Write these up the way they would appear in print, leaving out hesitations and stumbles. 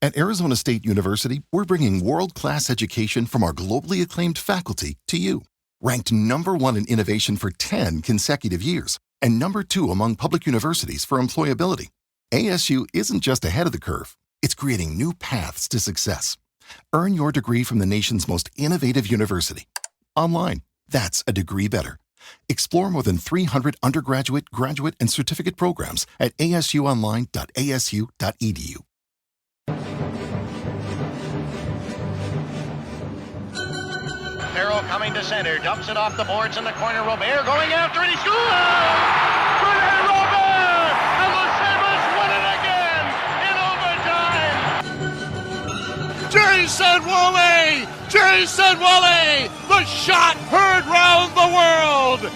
At Arizona State University, we're bringing world-class education from our globally acclaimed faculty to you. Ranked #1 in innovation for 10 consecutive years and #2 among public universities for employability, ASU isn't just ahead of the curve, it's creating new paths to success. Earn your degree from the nation's most innovative university. Online, that's a degree better. Explore more than 300 undergraduate, graduate, and certificate programs at asuonline.asu.edu. Farrell coming to center, dumps it off the boards in the corner. Robert going after it. He scores! Rene Robert! And the Sabres win it again in overtime! Jason Woolley! Jason Woolley! The shot heard round the world!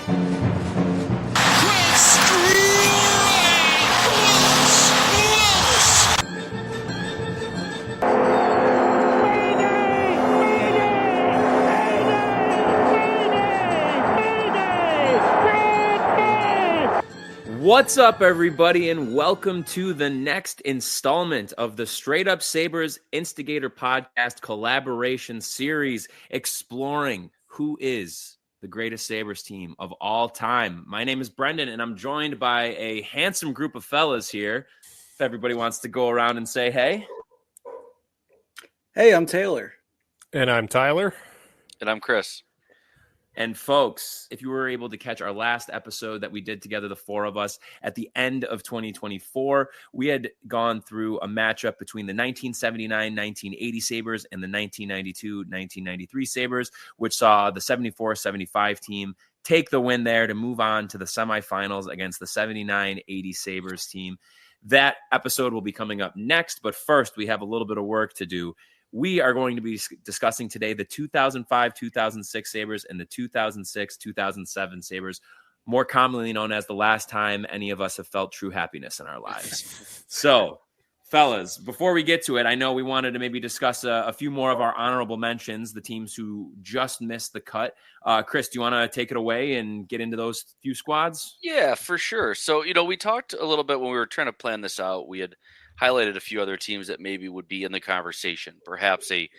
What's up, everybody, and welcome to the next installment of the Straight Up Sabres Instigator Podcast collaboration series, exploring who is the greatest Sabres team of all time. My name is Brendan, and I'm joined by a handsome group of fellas here. If everybody wants to go around and say hey. Hey, I'm Taylor. And I'm Tyler. And I'm Chris. And folks, if you were able to catch our last episode that we did together, the four of us, at the end of 2024, we had gone through a matchup between the 1979-1980 Sabres and the 1992-1993 Sabres, which saw the 74-75 team take the win there to move on to the semifinals against the 79-80 Sabres team. That episode will be coming up next, but first we have a little bit of work to do. We are going to be discussing today the 2005-2006 Sabres and the 2006-2007 Sabres, more commonly known as the last time any of us have felt true happiness in our lives. So, fellas, before we get to it, I know we wanted to maybe discuss a few more of our honorable mentions, the teams who just missed the cut. Chris, do you want to take it away and get into those few squads? Yeah, for sure. So, we talked a little bit when we were trying to plan this out. We had highlighted a few other teams that maybe would be in the conversation. Perhaps a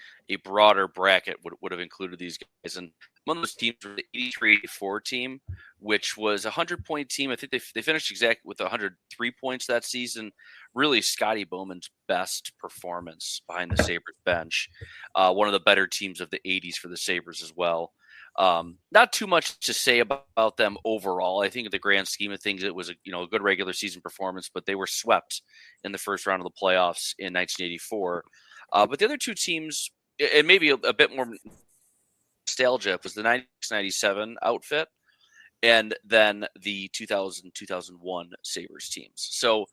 broader bracket would have included these guys. And one of those teams was the 83-84 team, which was a 100-point team. I think they finished exactly with 103 points that season. Really Scotty Bowman's best performance behind the Sabres bench. One of the better teams of the 80s for the Sabres as well. Not too much to say about them overall. I think in the grand scheme of things, it was a good regular season performance, but they were swept in the first round of the playoffs in 1984. But the other two teams, and maybe a bit more nostalgia, was the 96-97 outfit and then the 2000-2001 Sabres teams. So,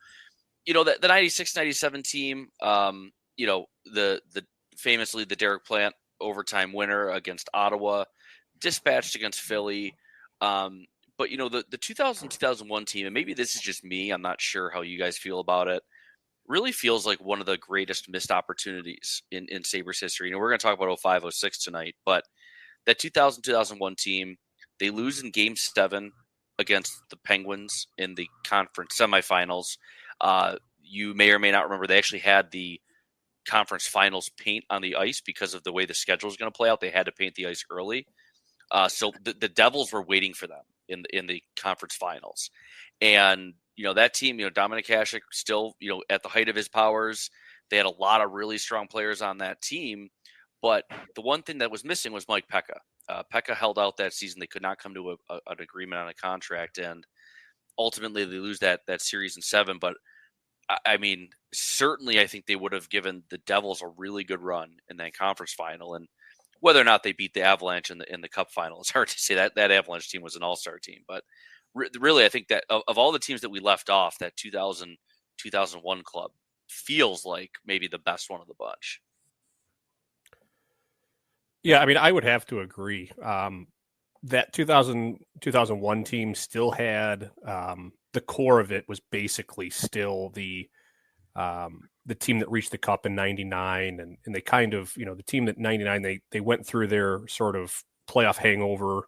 the 96-97 team, the famously the Derek Plant overtime winner against Ottawa, dispatched against Philly. But, the 2000-2001 team, and maybe this is just me, I'm not sure how you guys feel about it, really feels like one of the greatest missed opportunities in Sabres history. We're going to talk about 05-06 tonight, but that 2000-2001 team, they lose in Game 7 against the Penguins in the conference semifinals. You may or may not remember they actually had the conference finals paint on the ice because of the way the schedule is going to play out. They had to paint the ice early. So the Devils were waiting for them in the conference finals. And, that team, Dominic Hasek still, at the height of his powers. They had a lot of really strong players on that team. But the one thing that was missing was Mike Pekka. Pekka held out that season. They could not come to an agreement on a contract. And ultimately they lose that series in 7. But I mean, certainly I think they would have given the Devils a really good run in that conference final. And whether or not they beat the Avalanche in the Cup final, it's hard to say. That Avalanche team was an all-star team. But really, I think that of all the teams that we left off, that 2000-2001 club feels like maybe the best one of the bunch. Yeah, I mean, I would have to agree. That 2000-2001 team still had the core of it was basically still the team that reached the Cup in 99, and they kind of, the team that 99, they went through their sort of playoff hangover.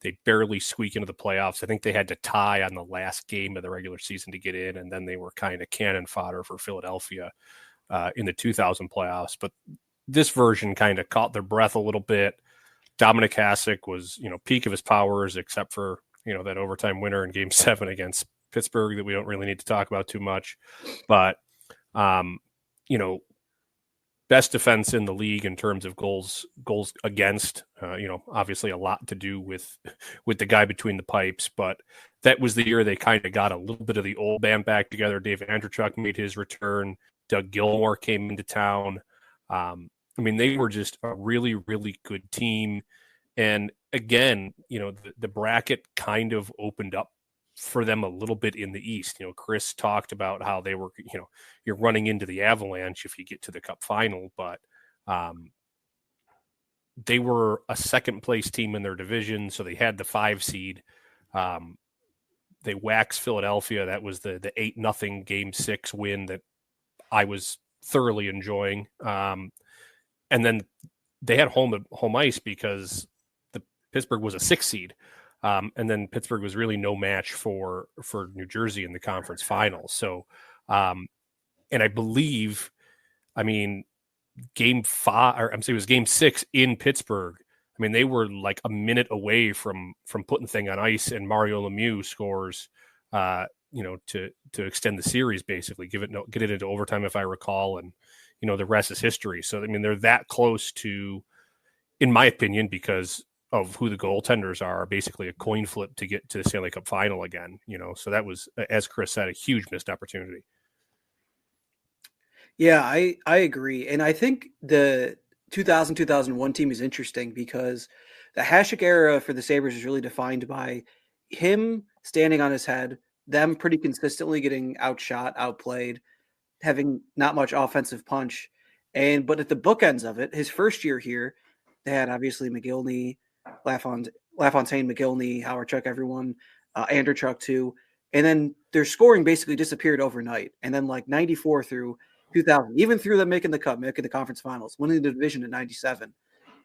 They barely squeak into the playoffs. I think they had to tie on the last game of the regular season to get in, and then they were kind of cannon fodder for Philadelphia. in the 2000 playoffs. But this version kind of caught their breath a little bit. Dominic Hasek was, peak of his powers, except for, that overtime winner in Game 7 against Pittsburgh that we don't really need to talk about too much. But, best defense in the league in terms of goals against, obviously a lot to do with the guy between the pipes, but that was the year they kind of got a little bit of the old band back together. Dave Andrechuk made his return. Doug Gilmour came into town. They were just a really, really good team. And again, the bracket kind of opened up for them a little bit in the East. Chris talked about how they were, you're running into the Avalanche if you get to the Cup final, but they were a second place team in their division. So they had the 5 seed. They waxed Philadelphia. That was the 8-0 Game 6 win that I was thoroughly enjoying. And then they had home ice because the Pittsburgh was a 6 seed. And then Pittsburgh was really no match for New Jersey in the conference finals. So, and I believe, Game 5, or it was Game 6 in Pittsburgh. They were like a minute away from putting the thing on ice, and Mario Lemieux scores, to extend the series, basically get it into overtime, if I recall, and the rest is history. So they're that close to, in my opinion, because of who the goaltenders are, basically a coin flip to get to the Stanley Cup final again. So that was, as Chris said, a huge missed opportunity. Yeah, I agree. And I think the 2000-2001 team is interesting because the Hasek era for the Sabres is really defined by him standing on his head, them pretty consistently getting outshot, outplayed, having not much offensive punch. But at the bookends of it, his first year here, they had obviously McGillney, LaFontaine, McGillney, Howardchuk, everyone, Andrechuk too. And then their scoring basically disappeared overnight. And then like 94 through 2000, even through them making the cup, making the conference finals, winning the division in 97,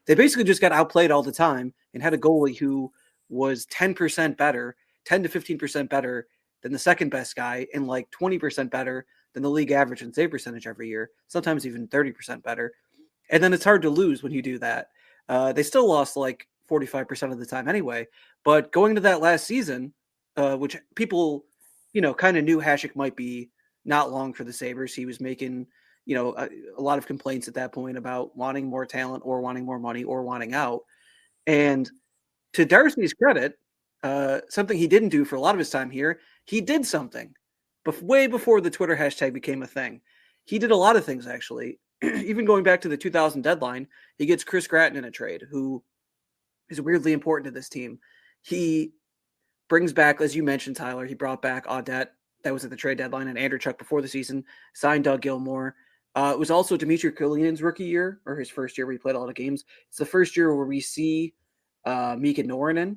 they basically just got outplayed all the time and had a goalie who was 10% better, 10 to 15% better than the second best guy, and like 20% better than the league average in save percentage every year, sometimes even 30% better. And then it's hard to lose when you do that. They still lost like 45% of the time anyway. But going into that last season, which people, kind of knew Hasek might be not long for the Sabres. He was making, a lot of complaints at that point about wanting more talent or wanting more money or wanting out. And to Darcy's credit, something he didn't do for a lot of his time here, he did something. But way before the Twitter hashtag became a thing, he did a lot of things, actually. Even going back to the 2000 deadline, he gets Chris Gratton in a trade, who is weirdly important to this team. He brings back, as you mentioned, Tyler, he brought back Audette. That was at the trade deadline, and Andrechuk before the season, signed Doug Gilmour. It was also Dmitry Kulinen's rookie year, or his first year where he played a lot of games. It's the first year where we see Mika Norinen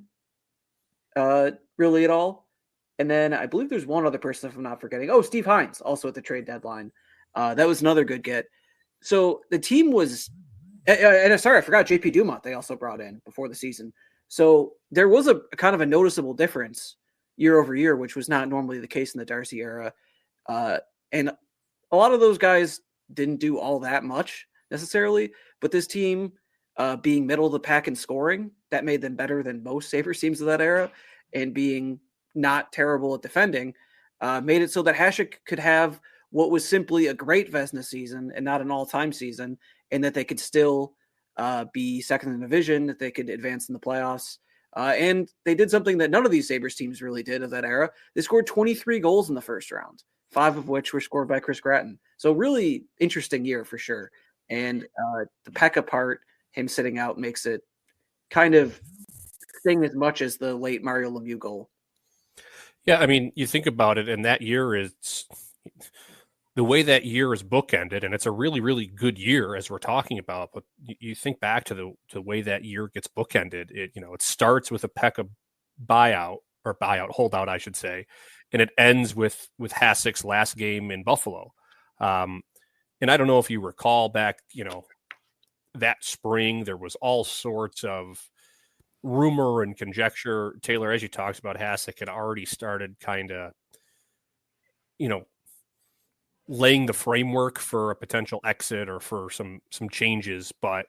really at all. And then I believe there's one other person, if I'm not forgetting. Oh, Steve Hines, also at the trade deadline. That was another good get. So the team was, and sorry, I forgot JP Dumont they also brought in before the season. So there was a kind of a noticeable difference year over year, which was not normally the case in the Darcy era. And a lot of those guys didn't do all that much necessarily, but this team being middle of the pack in scoring, that made them better than most Sabres teams of that era, and being not terrible at defending, made it so that Hasek could have what was simply a great Vezina season and not an all-time season, and that they could still be second in the division, that they could advance in the playoffs. And they did something that none of these Sabres teams really did of that era. They scored 23 goals in the first round, 5 of which were scored by Chris Gratton. So really interesting year for sure. And the Pekka part, him sitting out, makes it kind of sting as much as the late Mario Lemieux goal. Yeah, you think about it, and that year is the way that year is bookended, and it's a really, really good year as we're talking about. But you think back to the way that year gets bookended. It starts with a Pekka holdout, I should say, and it ends with Hasek's last game in Buffalo. And I don't know if you recall back, that spring there was all sorts of rumor and conjecture. Taylor, as you talked about, Hasek had already started kind of, laying the framework for a potential exit or for some changes. But,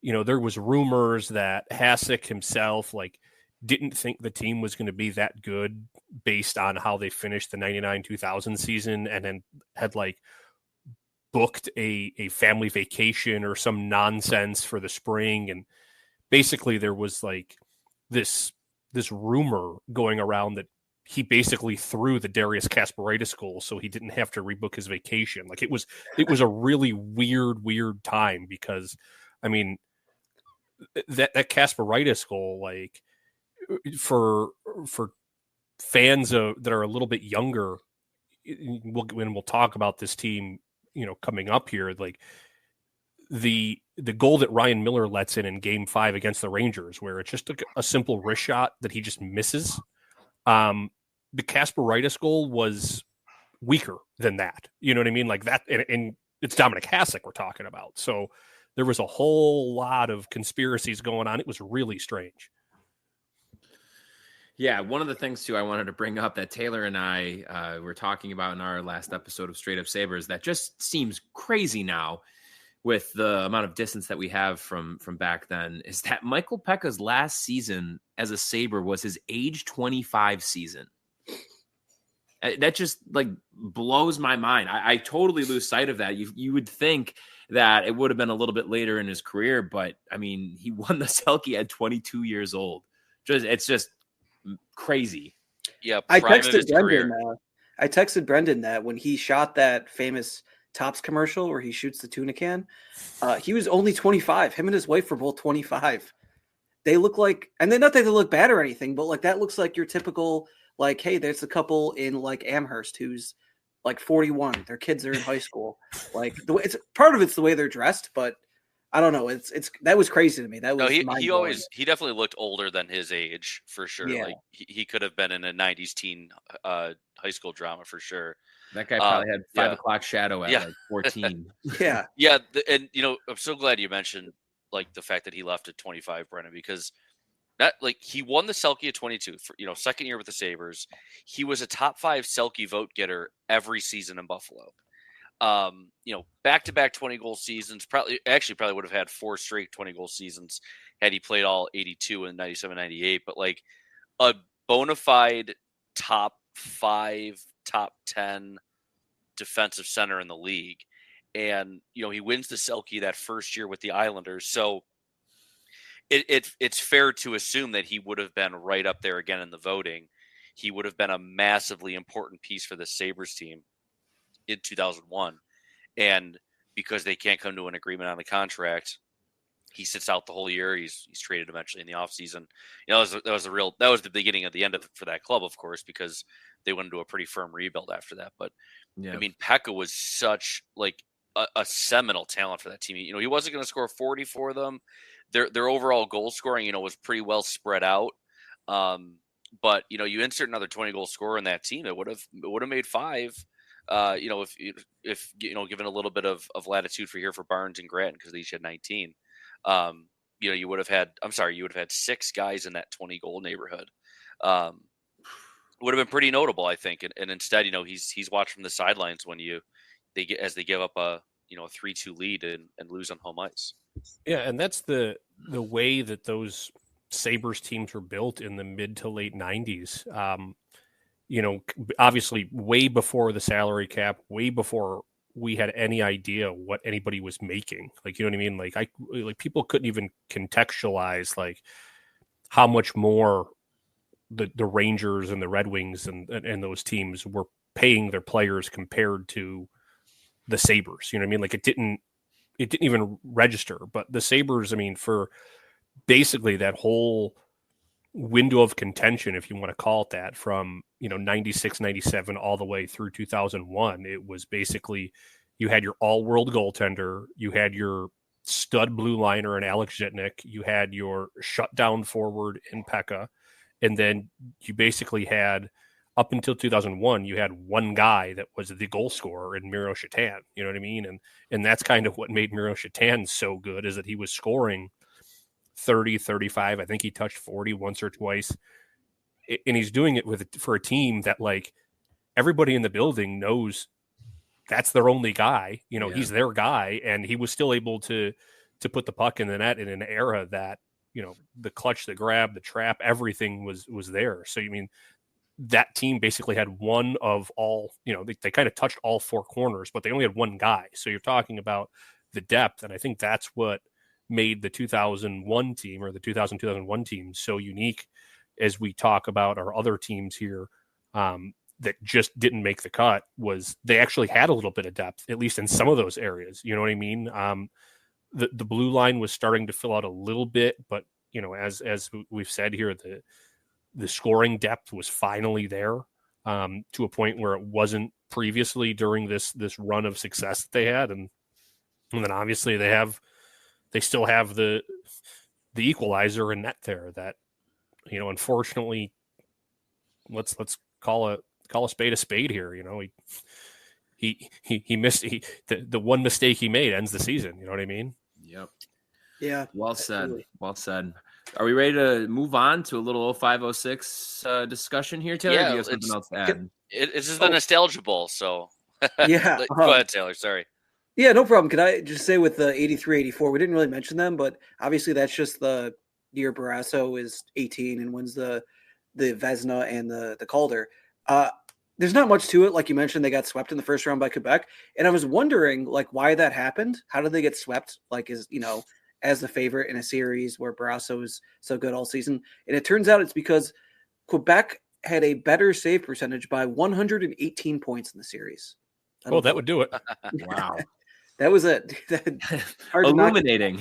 there was rumors that Hasek himself, like, didn't think the team was going to be that good based on how they finished the 99-2000 season, and then had like booked a family vacation or some nonsense for the spring. And basically there was like this rumor going around that he basically threw the Darius Kasparaitis goal so he didn't have to rebook his vacation. Like, it was a really weird time, because I mean, that Kasparaitis goal, like, for fans that are a little bit younger, we'll talk about this team, coming up here, like the goal that Ryan Miller lets in Game 5 against the Rangers, where it's just a simple wrist shot that he just misses. The Kasparaitis goal was weaker than that. You know what I mean? Like that, and it's Dominic Hasek we're talking about. So there was a whole lot of conspiracies going on. It was really strange. Yeah, one of the things, too, I wanted to bring up that Taylor and I were talking about in our last episode of Straight Up Sabres that just seems crazy now with the amount of distance that we have from back then, is that Michael Pekka's last season as a Sabre was his age 25 season. That just, like, blows my mind. I totally lose sight of that. You would think that it would have been a little bit later in his career, but, I mean, he won the Selke at 22 years old. It's just crazy. Yeah, I texted Brendan that when he shot that famous Topps commercial where he shoots the tuna can, he was only 25. Him and his wife were both 25. They look like, and they're not that they look bad or anything, but like that looks like your typical, like, hey, there's a couple in like Amherst who's like 41. Their kids are in high school. Like, it's part of it's the way they're dressed, but I don't know. It's that was crazy to me. That was he definitely looked older than his age for sure. Yeah. Like he could have been in a 90s teen high school drama for sure. That guy probably had 5 o'clock shadow at like 14. Yeah. And I'm so glad you mentioned like the fact that he left at 25, Brennan, because that, like, he won the Selke at 22 for, second year with the Sabres. He was a top 5 Selke vote getter every season in Buffalo. Back-to-back 20-goal seasons, probably would have had 4 straight 20-goal seasons had he played all 82 and 97, 98. But like a bona fide top 5, top 10 defensive center in the league. And, he wins the Selke that first year with the Islanders. So it's fair to assume that he would have been right up there again in the voting. He would have been a massively important piece for the Sabres team in 2001. And because they can't come to an agreement on the contract, he sits out the whole year. He's traded eventually in the offseason. That was the beginning of the end for that club, of course, because they went into a pretty firm rebuild after that. But yeah. I mean, Pekka was such like a seminal talent for that team. He wasn't going to score 40 for them. Their overall goal scoring, was pretty well spread out. But you insert another 20-goal scorer in that team, it would have made 5. If given a little bit of latitude for Barnes and Grattan, because they each had 19. You would have had 6 guys in that 20-goal neighborhood. Would have been pretty notable, I think. And instead, he's watched from the sidelines when they give up a 3-2 lead and lose on home ice. Yeah, and that's the way that those Sabres teams were built in the mid to late 90s. Obviously way before the salary cap, way before we had any idea what anybody was making. Like, you know what I mean? Like people couldn't even contextualize like how much more the Rangers and the Red Wings and those teams were paying their players compared to the Sabres. You know what I mean? Like it didn't even register. But the Sabres, I mean, for basically that whole window of contention, if you want to call it that, from 96, 97 all the way through 2001, it was basically you had your all-world goaltender, you had your stud blue liner in Alex Zhitnik, you had your shutdown forward in Pekka, and then you basically had, up until 2001, you had one guy that was the goal scorer in Miro Shatan. You know what I mean? And that's kind of what made Miro Shatan so good, is that he was scoring 30, 35. I think he touched 40 once or twice. And he's doing it for a team that, like, everybody in the building knows that's their only guy. Yeah. He's their guy, and he was still able to put the puck in the net in an era that, the clutch, the grab, the trap, everything was there. So, that team basically had one of all, they kind of touched all four corners, but they only had one guy. So you're talking about the depth. And I think that's what made the 2001 team, or the 2001 team, so unique as we talk about our other teams here that just didn't make the cut. Was they actually had a little bit of depth, at least in some of those areas. You know what I mean? The blue line was starting to fill out a little bit, but as we've said here, the scoring depth was finally there to a point where it wasn't previously during this run of success that they had, and then obviously they still have the equalizer in net there that, unfortunately, let's call a spade here. He missed the one mistake he made ends the season. You know what I mean? Yep. Yeah. Well said. Absolutely. Well said. Are we ready to move on to a little 0506 discussion here, Taylor? Yeah, do you have something else to add? It's just the Nostalgia Bowl, so Yeah. Go ahead, Taylor. Sorry. Yeah, no problem. Could I just say with the 83, 84, we didn't really mention them, but obviously that's just the year Barrasso is 18 and wins the Vezina and the Calder. There's not much to it. Like you mentioned, they got swept in the first round by Quebec. And I was wondering, why that happened. How did they get swept? As the favorite in a series where Barrasso is so good all season. And it turns out it's because Quebec had a better save percentage by 118 points in the series. Oh, that would do it. Wow. That was it. Hard to Illuminating.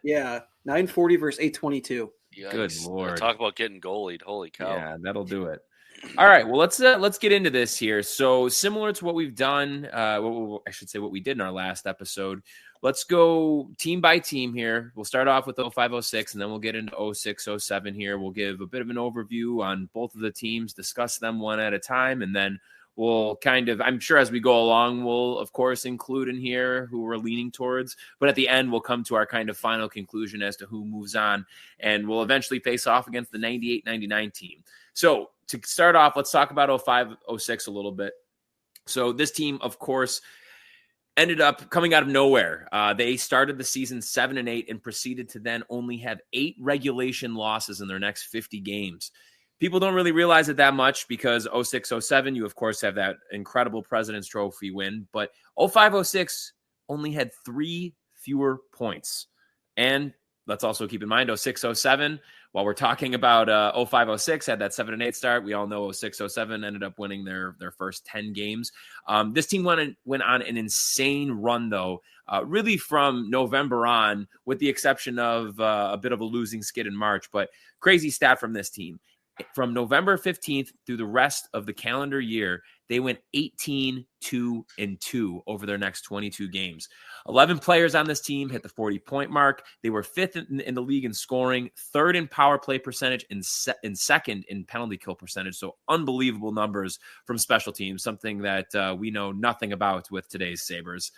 Yeah. 940 versus 822. Yikes. Good Lord. Talk about getting goalied. Holy cow. Yeah, that'll do it. All right, well, let's get into this here. So similar to what we've done, I should say what we did in our last episode, let's go team by team here. We'll start off with 0506, and then we'll get into 0607 here. We'll give a bit of an overview on both of the teams, discuss them one at a time, and then we'll I'm sure as we go along, we'll, of course, include in here who we're leaning towards. But at the end, we'll come to our kind of final conclusion as to who moves on, and we'll eventually face off against the 98-99 team. So to start off, let's talk about 05-06 a little bit. So this team, of course, ended up coming out of nowhere. They started the season 7-8 and proceeded to then only have 8 regulation losses in their next 50 games. People don't really realize it that much because 06-07, you, of course, have that incredible President's Trophy win. But 05-06 only had 3 fewer points. And let's also keep in mind 06-07, while we're talking about 05-06, had that 7-8 start. We all know 06-07 ended up winning their first 10 games. This team went on an insane run, though, really from November on, with the exception of a bit of a losing skid in March. But crazy stat from this team. From November 15th through the rest of the calendar year, they went 18-2-2 over their next 22 games. 11 players on this team hit the 40-point mark. They were 5th in the league in scoring, 3rd in power play percentage, and 2nd in penalty kill percentage. So unbelievable numbers from special teams, something that we know nothing about with today's Sabres.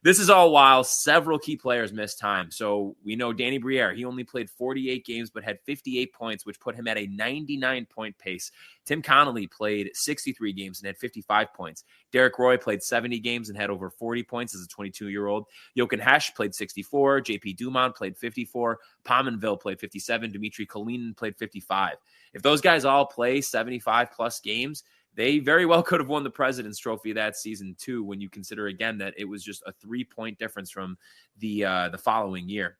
This is all while several key players missed time. So we know Danny Briere, he only played 48 games but had 58 points, which put him at a 99-point pace. Tim Connolly played 63 games and had 55 points. Derek Roy played 70 games and had over 40 points as a 22-year-old. Jochen Hesch played 64. JP Dumont played 54. Pominville played 57. Dmitry Kalinin played 55. If those guys all play 75-plus games, they very well could have won the President's Trophy that season, too, when you consider, again, that it was just a 3-point difference from the following year.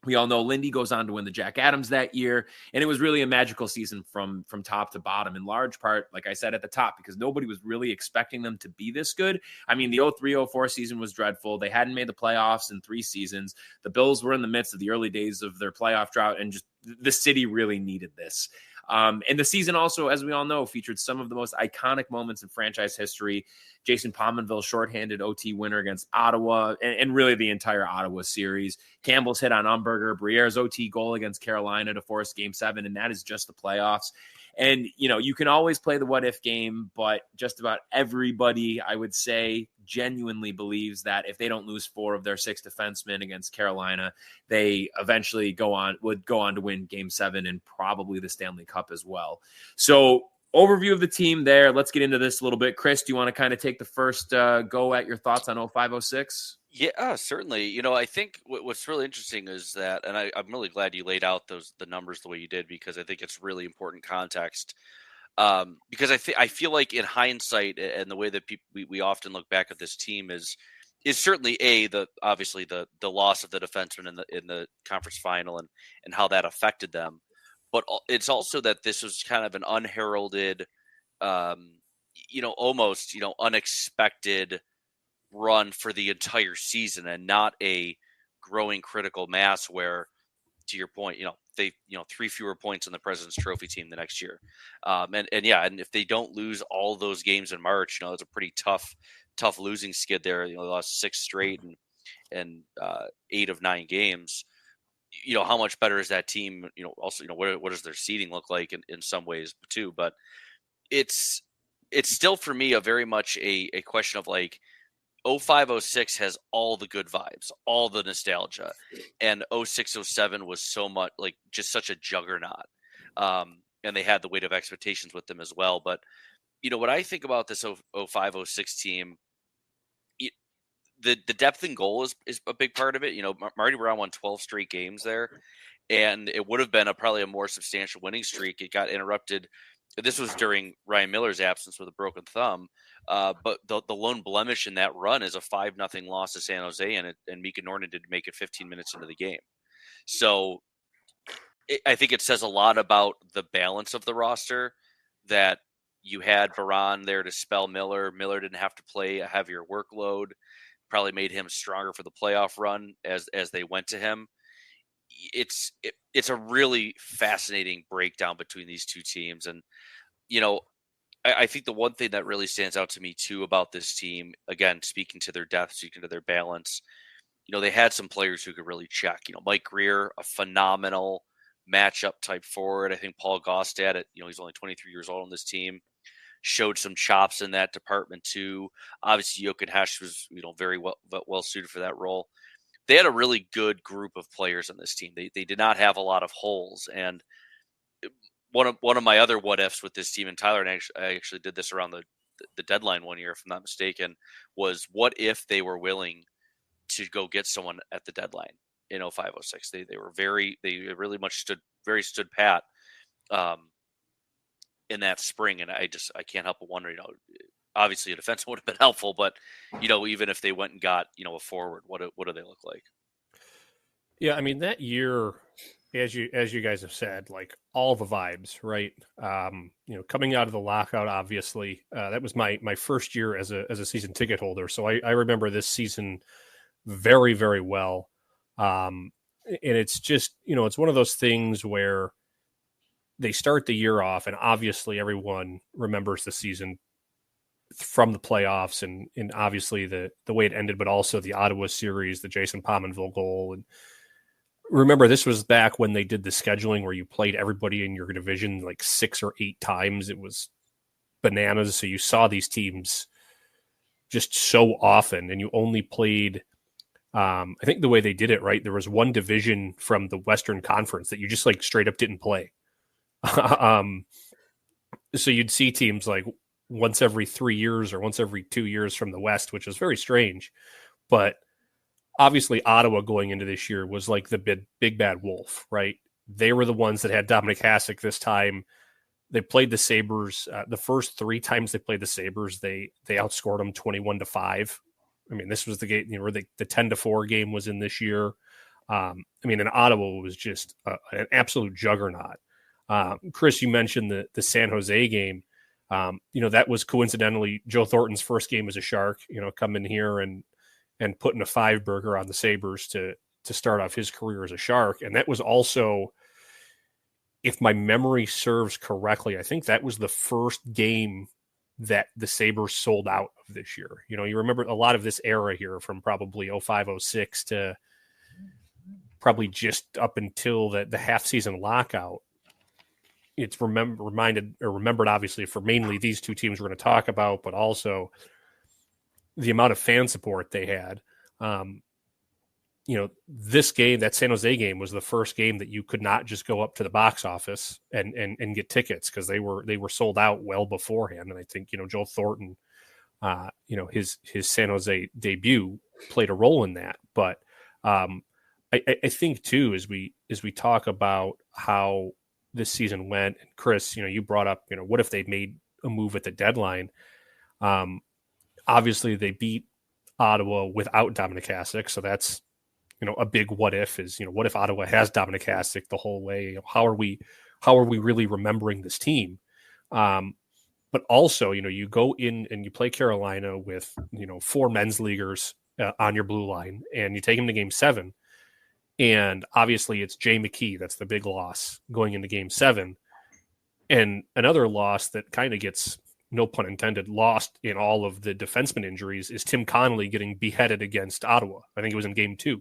We all know Lindy goes on to win the Jack Adams that year, and it was really a magical season from top to bottom, in large part, like I said at the top, because nobody was really expecting them to be this good. I mean, the 03-04 season was dreadful. They hadn't made the playoffs in 3 seasons. The Bills were in the midst of the early days of their playoff drought, and just the city really needed this. And the season also, as we all know, featured some of the most iconic moments in franchise history. Jason Pominville's shorthanded OT winner against Ottawa, and really the entire Ottawa series. Campbell's hit on Umberger, Briere's OT goal against Carolina to force Game 7, and that is just the playoffs. And, you can always play the what-if game, but just about everybody, I would say, genuinely believes that if they don't lose 4 of their 6 defensemen against Carolina, they eventually would go on to win Game 7 and probably the Stanley Cup as well. So overview of the team there. Let's get into this a little bit. Chris, do you want to kind of take the first go at your thoughts on 0506? Yeah, certainly. You know, I think what's really interesting is that, and I'm really glad you laid out the numbers the way you did, because I think it's really important context. Because I feel like in hindsight, and the way that we often look back at this team is certainly obviously the loss of the defenseman in the conference final and how that affected them, but it's also that this was kind of an unheralded, almost unexpected run for the entire season, and not a growing critical mass where, to your point, they 3 fewer points in the President's Trophy team the next year, and if they don't lose all those games in March, it's a pretty tough losing skid there. They lost 6 straight and 8 of 9 games. How much better is that team? Also, what does their seeding look like in some ways too? But it's still for me a very much a question of like, 0506 has all the good vibes, all the nostalgia, and 0607 was so much like just such a juggernaut, and they had the weight of expectations with them as well. But what I think about this 0506 team, the depth and goal is a big part of it. Marty Brown won 12 straight games there, and it would have been probably a more substantial winning streak. It got interrupted. This was during Ryan Miller's absence with a broken thumb. But the lone blemish in that run is a 5-0 loss to San Jose, and Mika Norton did make it 15 minutes into the game. So I think it says a lot about the balance of the roster that you had Baran there to spell Miller. Miller didn't have to play a heavier workload. Probably made him stronger for the playoff run as they went to him. It's a really fascinating breakdown between these two teams. And, I think the one thing that really stands out to me too about this team, again, speaking to their depth, speaking to their balance, they had some players who could really check. Mike Greer, a phenomenal matchup type forward. I think Paul Gostad, he's only 23 years old on this team, showed some chops in that department too. Obviously, Jochen Hesch was, very well suited for that role. They had a really good group of players on this team. They did not have a lot of holes. And one of my other what ifs with this team, and Tyler and I actually did this around the deadline one year, if I'm not mistaken, was what if they were willing to go get someone at the deadline in 0506. They really much stood pat in that spring. And I can't help but wonder, obviously a defense would have been helpful, but even if they went and got, a forward, what do they look like? Yeah, I mean, that year, as you guys have said, like all the vibes, right? Coming out of the lockout, obviously, that was my first year as a season ticket holder. So I remember this season very, very well. And it's just, it's one of those things where they start the year off, and obviously everyone remembers the season from the playoffs and obviously the way it ended, but also the Ottawa series, the Jason Pominville goal. And remember, this was back when they did the scheduling where you played everybody in your division like 6 or 8 times. It was bananas. So you saw these teams just so often, and you only played, I think the way they did it, right, there was one division from the Western Conference that you just like straight up didn't play. So you'd see teams like once every 3 years or once every 2 years from the West, which is very strange. But obviously Ottawa going into this year was like the big bad wolf, right? They were the ones that had Dominic Hasek this time. They played the Sabres. The first 3 times they played the Sabres, they outscored them 21-5. I mean, this was the game, where the 10-4 game was in this year. I mean, in Ottawa was just an absolute juggernaut. Chris, you mentioned the San Jose game. That was coincidentally Joe Thornton's first game as a Shark, coming here and putting a 5-burger on the Sabres to start off his career as a Shark. And that was also, if my memory serves correctly, I think that was the first game that the Sabres sold out of this year. You remember a lot of this era here from probably 05-06 to probably just up until the half-season lockout. It's remembered, obviously, for mainly these two teams we're going to talk about, but also the amount of fan support they had. this game, that San Jose game, was the first game that you could not just go up to the box office and get tickets, because they were sold out well beforehand. And I think, Joe Thornton, his San Jose debut played a role in that. But I think too, as we talk about how this season went, and Chris, you brought up, what if they made a move at the deadline? Obviously they beat Ottawa without Dominic Hasek, so that's a big what if is, what if Ottawa has Dominic Hasek the whole way? How are we really remembering this team? But also, you go in and you play Carolina with, 4 men's leaguers on your blue line, and you take them to Game 7. And obviously it's Jay McKee. That's the big loss going into Game 7. And another loss that kind of gets, no pun intended, lost in all of the defenseman injuries is Tim Connolly getting beheaded against Ottawa. I think it was in Game 2.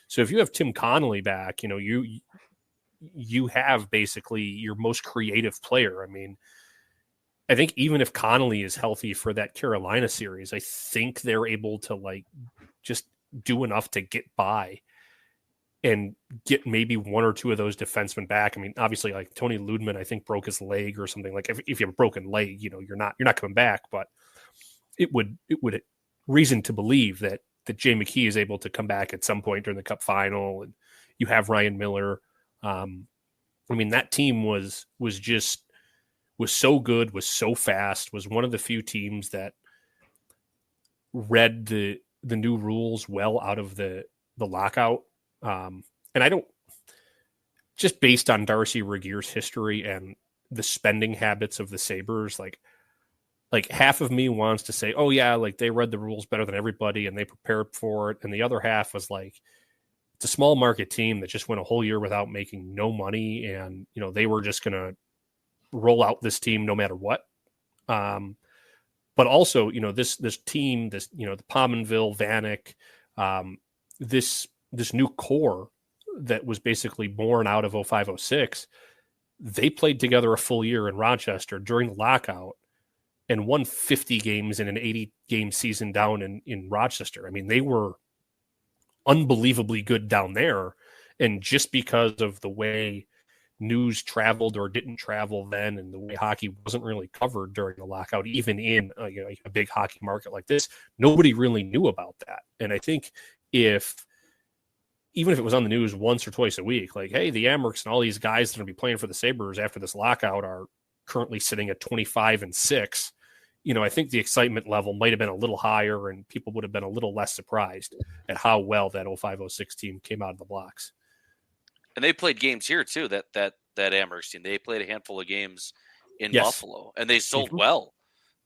So if you have Tim Connolly back, you have basically your most creative player. I mean, I think even if Connolly is healthy for that Carolina series, I think they're able to just do enough to get by and get maybe 1 or 2 of those defensemen back. I mean, obviously, Tony Ludman, I think, broke his leg or something. If you have a broken leg, you're not coming back. But it would reason to believe that Jay McKee is able to come back at some point during the Cup final, and you have Ryan Miller. I mean, that team was so good, was so fast, was one of the few teams that read the new rules well out of the lockout. And I don't, just based on Darcy Regeer's history and the spending habits of the Sabres, like half of me wants to say, oh yeah, they read the rules better than everybody and they prepared for it. And the other half was it's a small market team that just went a whole year without making no money. And, they were just going to roll out this team no matter what. But also, this team, the Pominville, Vanek, this new core that was basically born out of 05-06, they played together a full year in Rochester during the lockout and won 50 games in an 80-game season down in Rochester. I mean, they were unbelievably good down there. And just because of the way news traveled or didn't travel then, and the way hockey wasn't really covered during the lockout, even in a big hockey market like this, nobody really knew about that. And I think even if it was on the news once or twice a week, hey, the Amerks and all these guys that are going to be playing for the Sabres after this lockout are currently sitting at 25-6. I think the excitement level might have been a little higher, and people would have been a little less surprised at how well that 05-06 team came out of the blocks. And they played games here too. That Amerks team, they played a handful of games in Buffalo, and they sold well.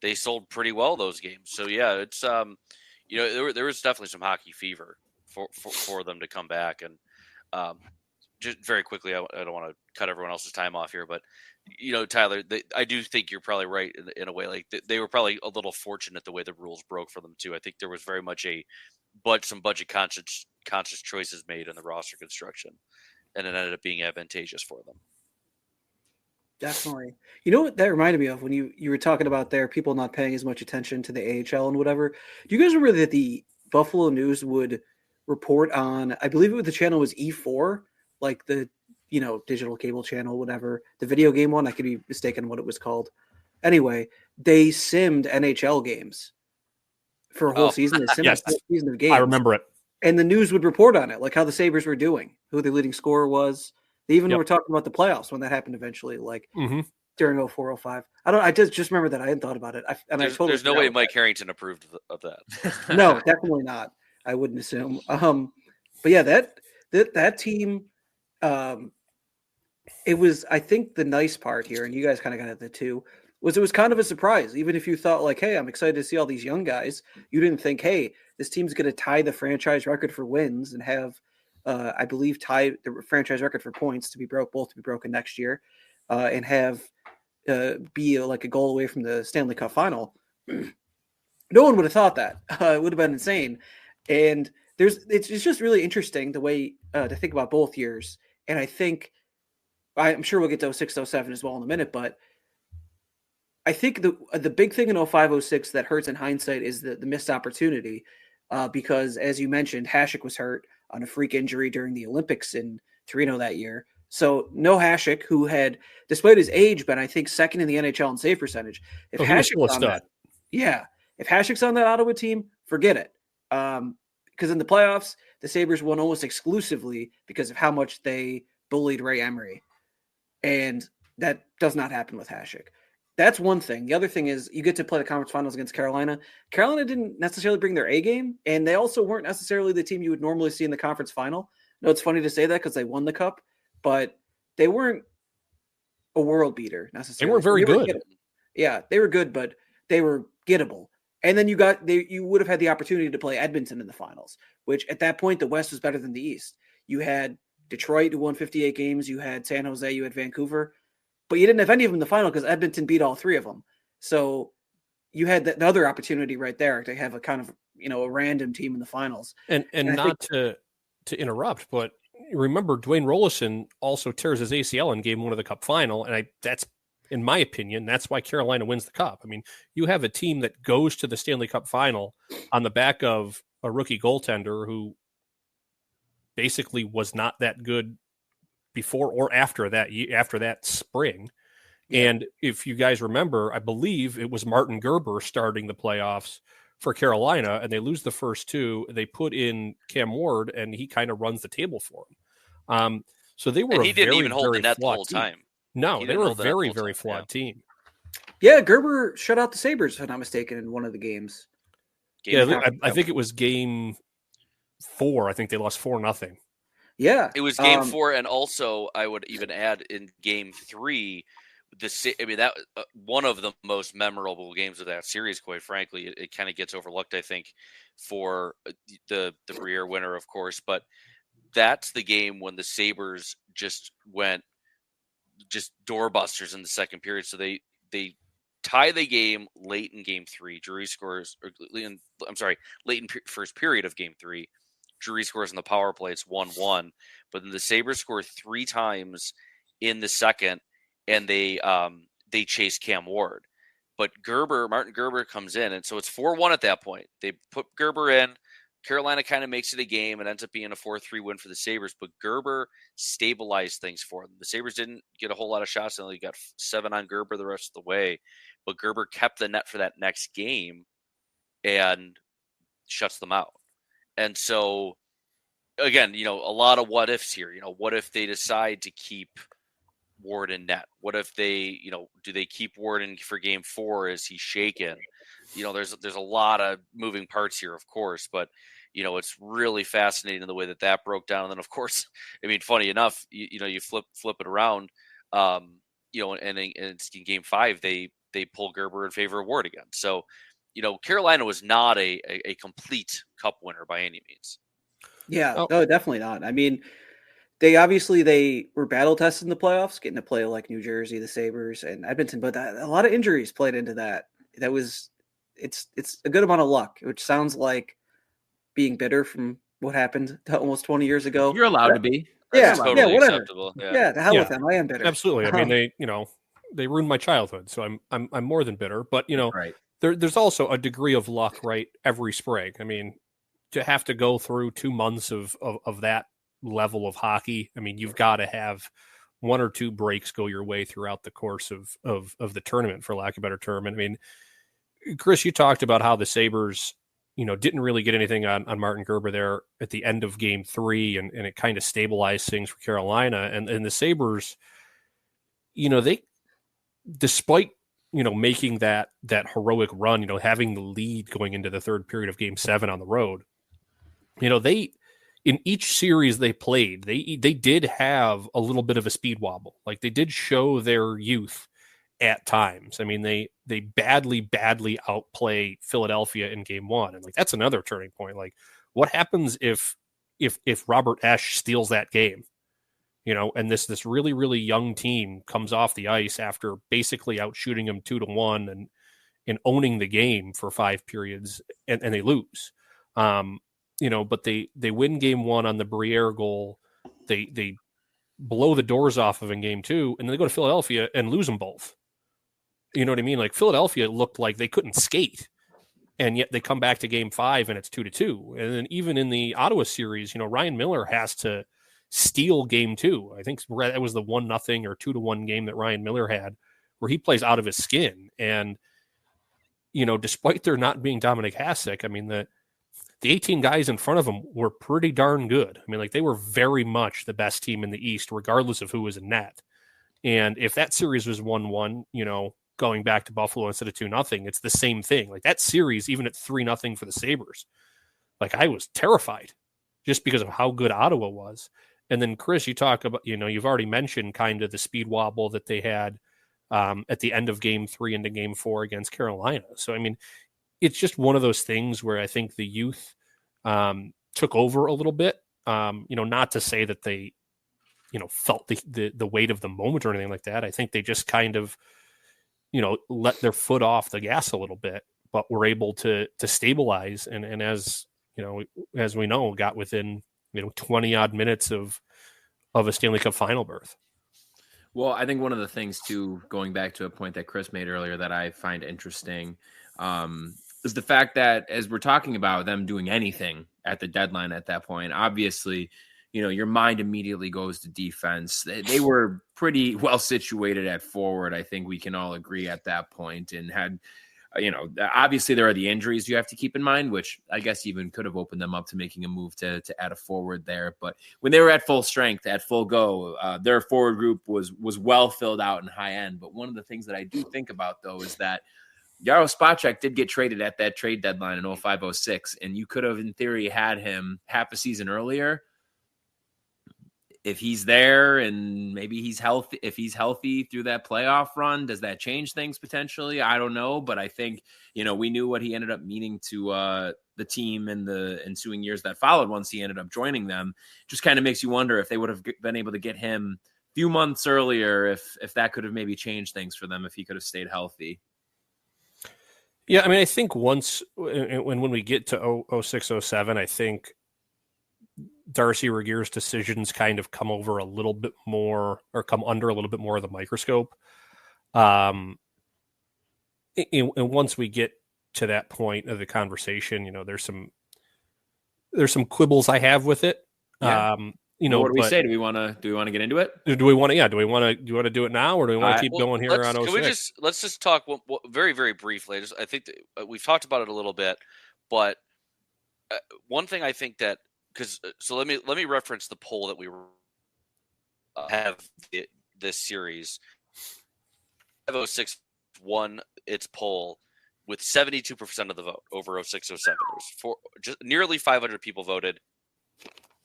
They sold pretty well those games. So yeah, it's there was definitely some hockey fever for them to come back. And just very quickly, I don't want to cut everyone else's time off here, but Tyler, I do think you're probably right in a way. They were probably a little fortunate the way the rules broke for them too. I think there was very much some budget conscious choices made in the roster construction, and it ended up being advantageous for them. Definitely. You know what that reminded me of when you were talking about there, people not paying as much attention to the AHL and whatever. Do you guys remember that the Buffalo News would report on, I believe the channel was E4, the digital cable channel, whatever, the video game one? I could be mistaken what it was called. Anyway, they simmed NHL games for a whole season. They simmed a whole season of games. I remember it. And the news would report on it, how the Sabres were doing, who the leading scorer was. They even were talking about the playoffs when that happened eventually, during 04-05. I just remember that. I hadn't thought about it. There's no way Mike Harrington approved of that. No, definitely not. I wouldn't assume. But yeah, that team, it was, I think the nice part here, and you guys kind of got at the two, was it was kind of a surprise. Even if you thought hey, I'm excited to see all these young guys, you didn't think, hey, this team's going to tie the franchise record for wins and have, I believe, tie the franchise record for points to be broken next year, and have be a goal away from the Stanley Cup final. No one would have thought that. It would have been insane. And it's just really interesting the way to think about both years. And I think, I'm sure we'll get to 06, 07 as well in a minute, but I think the big thing in 05-06 that hurts in hindsight is the missed opportunity. because, as you mentioned, Hasek was hurt on a freak injury during the Olympics in Torino that year. So no Hasek, who had, despite his age, been I think second in the NHL in save percentage. If he was Hasek's still a on stud. if Hasek's on that Ottawa team, forget it. Because in the playoffs, the Sabres won almost exclusively because of how much they bullied Ray Emery, and that does not happen with Hasek. That's one thing. The other thing is you get to play the conference finals against Carolina. Carolina didn't necessarily bring their A game, and they also weren't necessarily the team you would normally see in the conference final. No, it's funny to say that because they won the cup, but they weren't a world beater necessarily. They weren't very good. Yeah, they were good, but they were gettable. And then you would have had the opportunity to play Edmonton in the finals, which at that point the West was better than the East. You had Detroit, who won 58 games. You had San Jose. You had Vancouver. But you didn't have any of them in the final because Edmonton beat all three of them. So you had the other opportunity right there to have a kind of, a random team in the finals. And not to interrupt, but remember Dwayne Rollison also tears his ACL in game 1 of the Cup final. And that's, in my opinion, that's why Carolina wins the Cup. I mean, you have a team that goes to the Stanley Cup final on the back of a rookie goaltender who basically was not that good before or after that spring. Yeah. And if you guys remember, I believe it was Martin Gerber starting the playoffs for Carolina, and they lose the first 2. They put in Cam Ward, and he kind of runs the table for them. So they were and he didn't even hold the net the whole time. No, they were a very, very flawed team. Yeah, Gerber shut out the Sabres, if I'm not mistaken, in one of the games. I think it was game 4. I think they lost 4-0. Yeah, it was game 4, and also I would even add in game 3, that one of the most memorable games of that series. Quite frankly, it kind of gets overlooked, I think, for the Briere winner, of course. But that's the game when the Sabres just went doorbusters in the second period. So they tie the game late in game 3. Drury scores, late in first period of game 3. Drury scores in the power play. It's 1-1. But then the Sabres score 3 times in the second, and they chase Cam Ward. But Martin Gerber comes in, and so it's 4-1 at that point. They put Gerber in. Carolina kind of makes it a game and ends up being a 4-3 win for the Sabres, but Gerber stabilized things for them. The Sabres didn't get a whole lot of shots, and they got 7 on Gerber the rest of the way, but Gerber kept the net for that next game and shuts them out. And so, again, a lot of what ifs here. What if they decide to keep Ward in net? What if they, do they keep Ward in for game 4? Is he shaken? There's a lot of moving parts here, of course, but it's really fascinating the way that broke down. And then, of course, I mean, funny enough, you flip it around, and it's in game 5, they pull Gerber in favor of Ward again. So, Carolina was not a complete Cup winner by any means. Yeah, no, definitely not. I mean, they were battle tested in the playoffs, getting to play like New Jersey, the Sabres, and Edmonton, but a lot of injuries played into that. It's a good amount of luck, which sounds like being bitter from what happened almost 20 years ago. You're allowed to be. Yeah, totally whatever. Acceptable. Yeah, the hell with them. I am bitter. Absolutely. I mean, they ruined my childhood, so I'm more than bitter. But right. There's also a degree of luck, right? Every spring. I mean, to have to go through 2 months of that level of hockey, I mean, you've got to have 1 or 2 breaks go your way throughout the course of the tournament, for lack of a better term. And I mean, Chris, you talked about how the Sabres, didn't really get anything on Martin Gerber there at the end of game 3, and it kind of stabilized things for Carolina. And the Sabres, they, despite, making that heroic run, having the lead going into the third period of game 7 on the road, they, in each series they played, they did have a little bit of a speed wobble. Like, they did show their youth at times. I mean, they badly outplay Philadelphia in game 1. And like, that's another turning point. Like, what happens if Robert Esch steals that game, and this really, really young team comes off the ice after basically outshooting them 2-1 and owning the game for 5 periods, and they lose. But they win game 1 on the Briere goal. They blow the doors off of in game 2, and then they go to Philadelphia and lose them both. You know what I mean? Like, Philadelphia looked like they couldn't skate. And yet they come back to game 5 and it's 2-2. And then even in the Ottawa series, Ryan Miller has to steal game 2. I think that was the 1-0 or 2-1 game that Ryan Miller had where he plays out of his skin. And, despite there not being Dominic Hasek, I mean, the 18 guys in front of him were pretty darn good. I mean, they were very much the best team in the East, regardless of who was in net. And if that series was 1-1, going back to Buffalo instead of 2-0, it's the same thing. That series, even at 3-0 for the Sabres, I was terrified just because of how good Ottawa was. And then Chris, you talk about, you've already mentioned kind of the speed wobble that they had at the end of game 3 into game 4 against Carolina. So, I mean, it's just one of those things where I think the youth took over a little bit, not to say that they, felt the weight of the moment or anything like that. I think they just kind of, let their foot off the gas a little bit, but were able to stabilize. And as we know, got within, 20 odd minutes of a Stanley Cup final berth. Well, I think one of the things too, going back to a point that Chris made earlier that I find interesting, is the fact that as we're talking about them doing anything at the deadline at that point, obviously, your mind immediately goes to defense. They were pretty well situated at forward. I think we can all agree at that point, and had, obviously there are the injuries you have to keep in mind, which I guess even could have opened them up to making a move to add a forward there. But when they were at full strength, at full go, their forward group was well filled out and high end. But one of the things that I do think about though is that Jaro Spacek did get traded at that trade deadline in 05-06, and you could have in theory had him half a season earlier. If he's there and maybe he's healthy, if he's healthy through that playoff run, does that change things potentially? I don't know. But I think, we knew what he ended up meaning to the team in the ensuing years that followed once he ended up joining them. Just kind of makes you wonder if they would have been able to get him a few months earlier, if that could have maybe changed things for them, if he could have stayed healthy. Yeah, I mean, I think once when we get to 06-07, I think Darcy Regeer's decisions kind of come over a little bit more, or come under a little bit more of the microscope. And once we get to that point of the conversation, there's some quibbles I have with it. Yeah. What do we say? Do we want to get into it? Do we want to do it now, or do we want to keep going here on 06? Let's just talk very, very briefly. I think that, we've talked about it a little bit, but one thing I think that, so let me reference the poll that we have this series. 05-06 won its poll with 72% of the vote over 06-07. It was just nearly 500 people voted.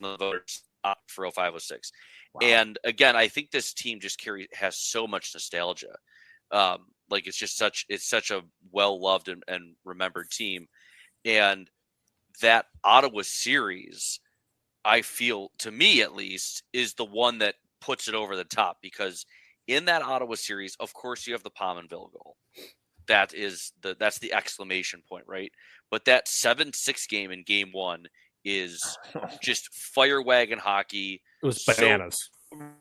The voters for 05-06. Wow. And again, I think this team just has so much nostalgia. It's such a well-loved and remembered team. And that Ottawa series, I feel, to me at least, is the one that puts it over the top, because in that Ottawa series, of course, you have the Pominville goal. That's the exclamation point, right? But that 7-6 game in game 1 is just fire wagon hockey. It was bananas.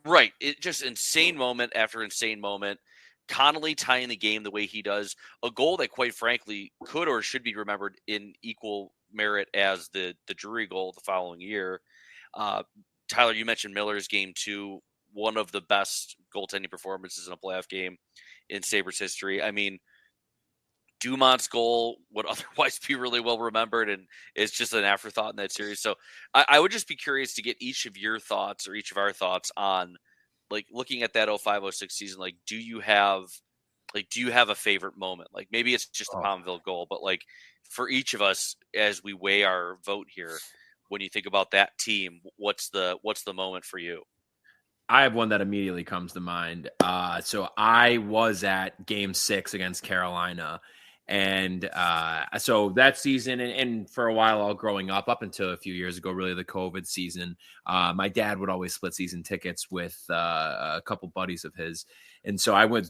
Right. It just insane moment after insane moment. Connolly tying the game the way he does. A goal that, quite frankly, could or should be remembered in equal merit as the Drury goal the following year. Tyler, you mentioned Miller's game 2, one of the best goaltending performances in a playoff game in Sabres history. I mean, Dumont's goal would otherwise be really well remembered, and it's just an afterthought in that series. So I would just be curious to get each of your thoughts, or each of our thoughts on, looking at that 05-06 season. Do you have a favorite moment? Maybe it's just the Pominville goal, but for each of us, as we weigh our vote here, when you think about that team, what's the moment for you? I have one that immediately comes to mind. So I was at game 6 against Carolina. And so that season, and for a while all growing up until a few years ago, really the COVID season, my dad would always split season tickets with a couple buddies of his. And so I would,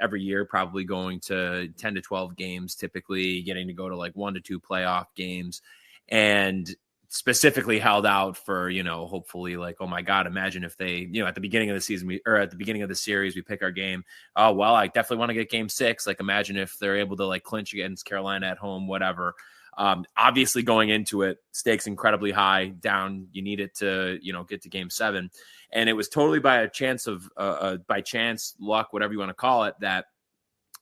every year probably going to 10 to 12 games, typically getting to go to 1 to 2 playoff games. And specifically held out for, hopefully like, oh my God, imagine if they, at the beginning of the season, or at the beginning of the series, we pick our game. Oh, well, I definitely want to get game 6. Like, imagine if they're able to like clinch against Carolina at home, whatever. Obviously going into it, stakes incredibly high down. You need it to, get to game 7. And it was totally by a chance of, by chance, luck, whatever you want to call it, that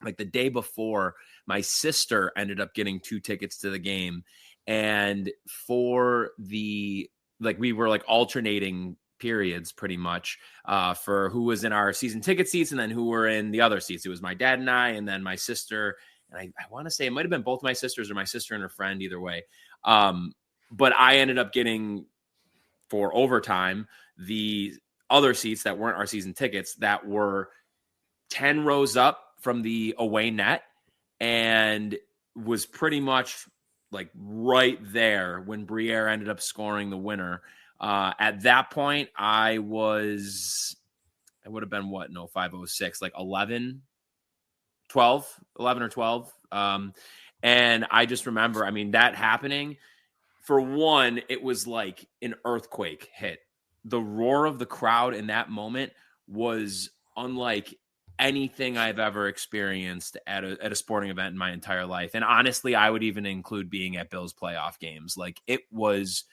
like the day before, my sister ended up getting 2 tickets to the game. And for we were like alternating periods pretty much for who was in our season ticket seats and then who were in the other seats. It was my dad and I, and then my sister. And I want to say it might've been both my sisters or my sister and her friend, either way. But I ended up getting, for overtime, the other seats that weren't our season tickets that were 10 rows up from the away net, and was pretty much like right there when Briere ended up scoring the winner. At that point, I would have been what? No, 506, like 11 or 12. And I just remember, that happening. For one, it was like an earthquake hit. The roar of the crowd in that moment was unlike anything I've ever experienced at a sporting event in my entire life. And honestly, I would even include being at Bills playoff games. Like, it was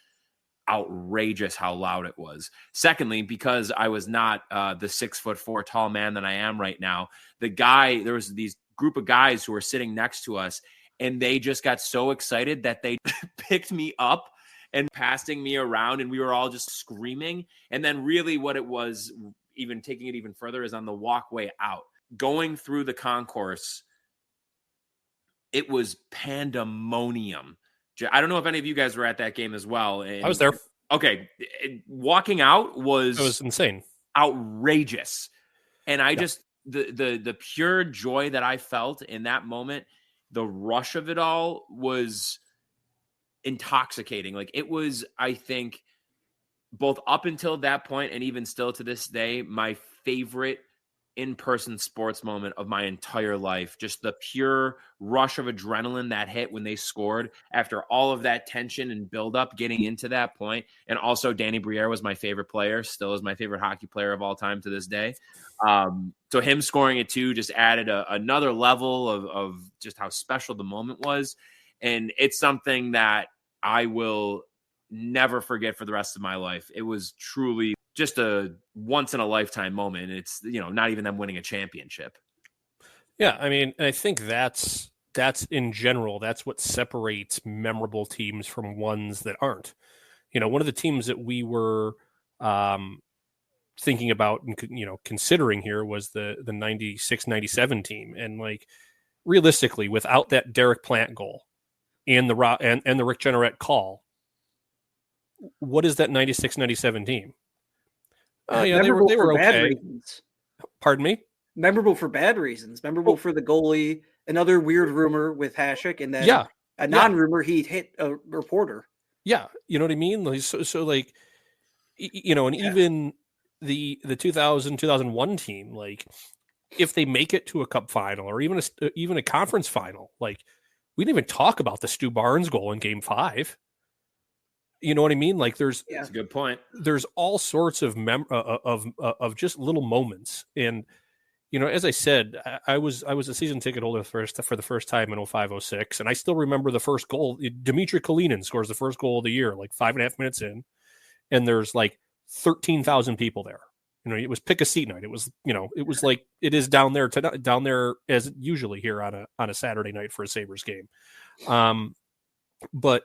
outrageous how loud it was. Secondly, because I was not the 6'4" tall man that I am right now, there was these group of guys who were sitting next to us, and they just got so excited that they picked me up and passing me around, and we were all just screaming. And then really what it was, even taking it even further, is on the walkway out, going through the concourse, it was pandemonium. I don't know if any of you guys were at that game as well. And, I was there. Okay. Walking out was insane, outrageous. And I just, the pure joy that I felt in that moment, the rush of it all was intoxicating. Like, it was, I think, both up until that point and even still to this day, my favorite in-person sports moment of my entire life. Just the pure rush of adrenaline that hit when they scored after all of that tension and buildup getting into that point. And also, Danny Briere was my favorite player, still is my favorite hockey player of all time to this day. So him scoring it too just added another level of just how special the moment was. And it's something that I will never forget for the rest of my life. It was truly just a once in a lifetime moment. It's, not even them winning a championship. Yeah. I think that's in general, that's what separates memorable teams from ones that aren't. One of the teams that we were thinking about and, considering here was the 96-97 team. And like, realistically, without that Derek Plant goal and the Rick Jenneret call, what is that 96-97 team? Oh yeah, they were okay. Reasons. Pardon me? Memorable for bad reasons. Memorable for the goalie. Another weird rumor with Hasek, and then a non-rumor he hit a reporter. Yeah, you know what I mean? Like, so like, and even the 2001 team, like, if they make it to a cup final or even a conference final, like, we didn't even talk about the Stu Barnes goal in Game 5. You know what I mean? Like, that's a good point. There's all sorts of of just little moments. And, as I said, I was a season ticket holder for the first time in 05-06. And I still remember the first goal. Dmitry Kalinin scores the first goal of the year, like 5.5 minutes in. And there's like 13,000 people there. It was pick a seat night. It was, it was like it is down there as usually here on a Saturday night for a Sabres game. But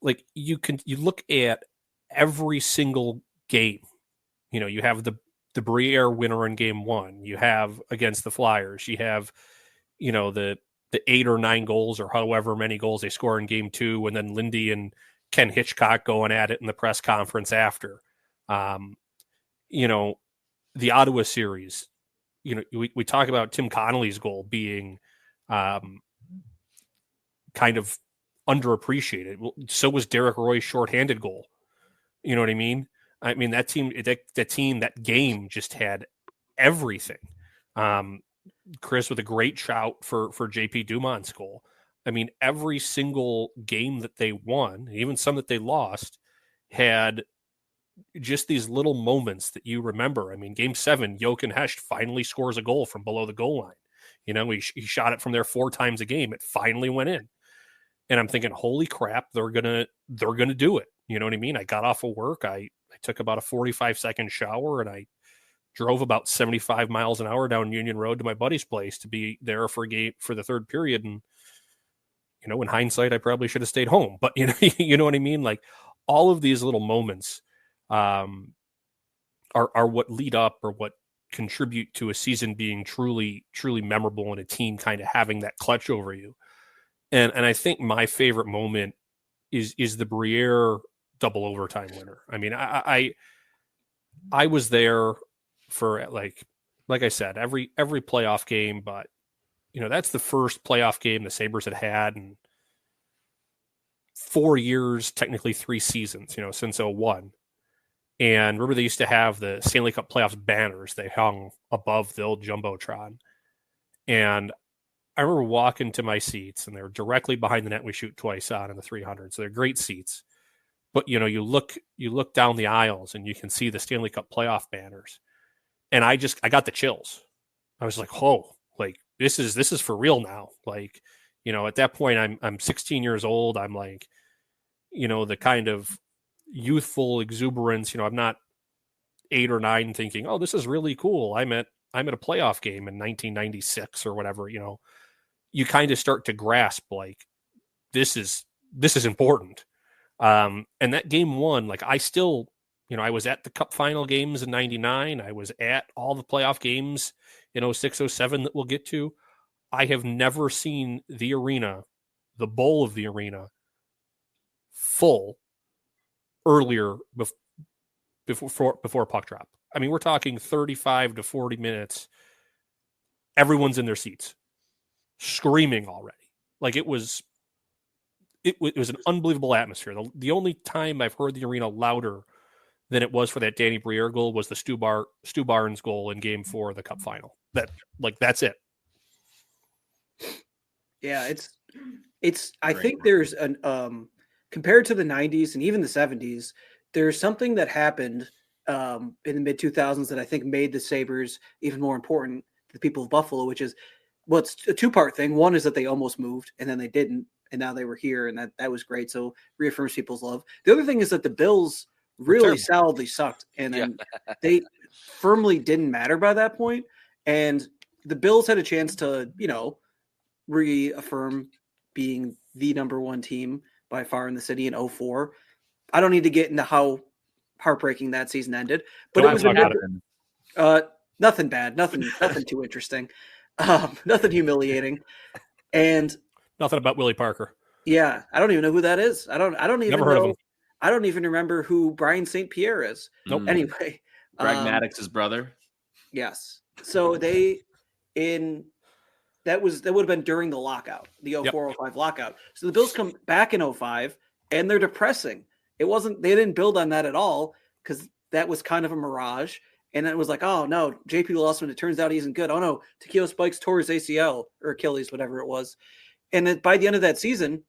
like, you look at every single game, you have the Briere winner in Game 1, you have against the Flyers, you have, the 8 or 9 goals or however many goals they score in Game 2, and then Lindy and Ken Hitchcock going at it in the press conference after. The Ottawa series, we talk about Tim Connolly's goal being kind of underappreciated. Well, so was Derek Roy's shorthanded goal. You know what I mean? That game just had everything. Chris with a great shout for JP Dumont's goal. Every single game that they won, even some that they lost, had just these little moments that you remember. I mean, Game 7, Jochen Hecht finally scores a goal from below the goal line. You know, he shot it from there 4 times a game. It finally went in. And I'm thinking, holy crap, they're gonna do it. You know what I mean? I got off of work. I took about a 45-second shower, and I drove about 75 miles an hour down Union Road to my buddy's place to be there for the third period. And, you know, in hindsight, I probably should have stayed home. But, you know, you know what I mean? Like, all of these little moments are what lead up or what contribute to a season being truly, truly memorable and a team kind of having that clutch over you. And I think my favorite moment is the Briere double overtime winner. I mean, I was there for like I said, every playoff game, but you know, that's the first playoff game the Sabres had in 4 years, technically 3 seasons, you know, since 2001. And remember, they used to have the Stanley Cup playoffs banners they hung above the old Jumbotron. And I remember walking to my seats, and they're directly behind the net we shoot twice on in the 300. So they're great seats. But, you know, you look down the aisles, and you can see the Stanley Cup playoff banners. And I got the chills. I was like, oh, like, this is for real now. Like, you know, at that point, I'm 16 years old. I'm like, you know, the kind of youthful exuberance. You know, I'm not 8 or 9 thinking, oh, this is really cool. I'm at a playoff game in 1996 or whatever. You know, you kind of start to grasp like this is important. And that game 1, like I still, you know, I was at the Cup final games in 99. I was at all the playoff games in 06, 07 that we'll get to. I have never seen the arena, the bowl of the arena, full earlier before puck drop. I mean, we're talking 35 to 40 minutes. Everyone's in their seats, screaming already. Like it was an unbelievable atmosphere. The only time I've heard the arena louder than it was for that Danny Briere goal was the Stu Barnes goal in Game 4 of the Cup final. That's it. Yeah, it's. I think there's an compared to the 90s and even the 70s, there's something that happened in the mid 2000s that I think made the Sabres even more important to the people of Buffalo, which is, well, it's a 2-part thing. One is that they almost moved and then they didn't, and now they were here, and that was great. So reaffirms people's love. The other thing is that the Bills really solidly sucked, and then they firmly didn't matter by that point. And the Bills had a chance to, you know, reaffirm being the number 1 team by far in the city in 2004. I don't need to get into how heartbreaking that season ended, but it was nothing bad, nothing too interesting, nothing humiliating, and nothing about Willie Parker. Yeah, I don't even know who that is. I don't even Never heard of him. I don't even remember who Brian St. Pierre is. Nope. Anyway, Greg Maddox's brother. Yes. So that would have been during the lockout, the 04-05 lockout. So the Bills come back in 05 and they're depressing. They didn't build on that at all because that was kind of a mirage. And it was like, oh no, JP Losman, it turns out he isn't good. Oh no, Takeo Spikes tore his ACL or Achilles, whatever it was. And by the end of that season,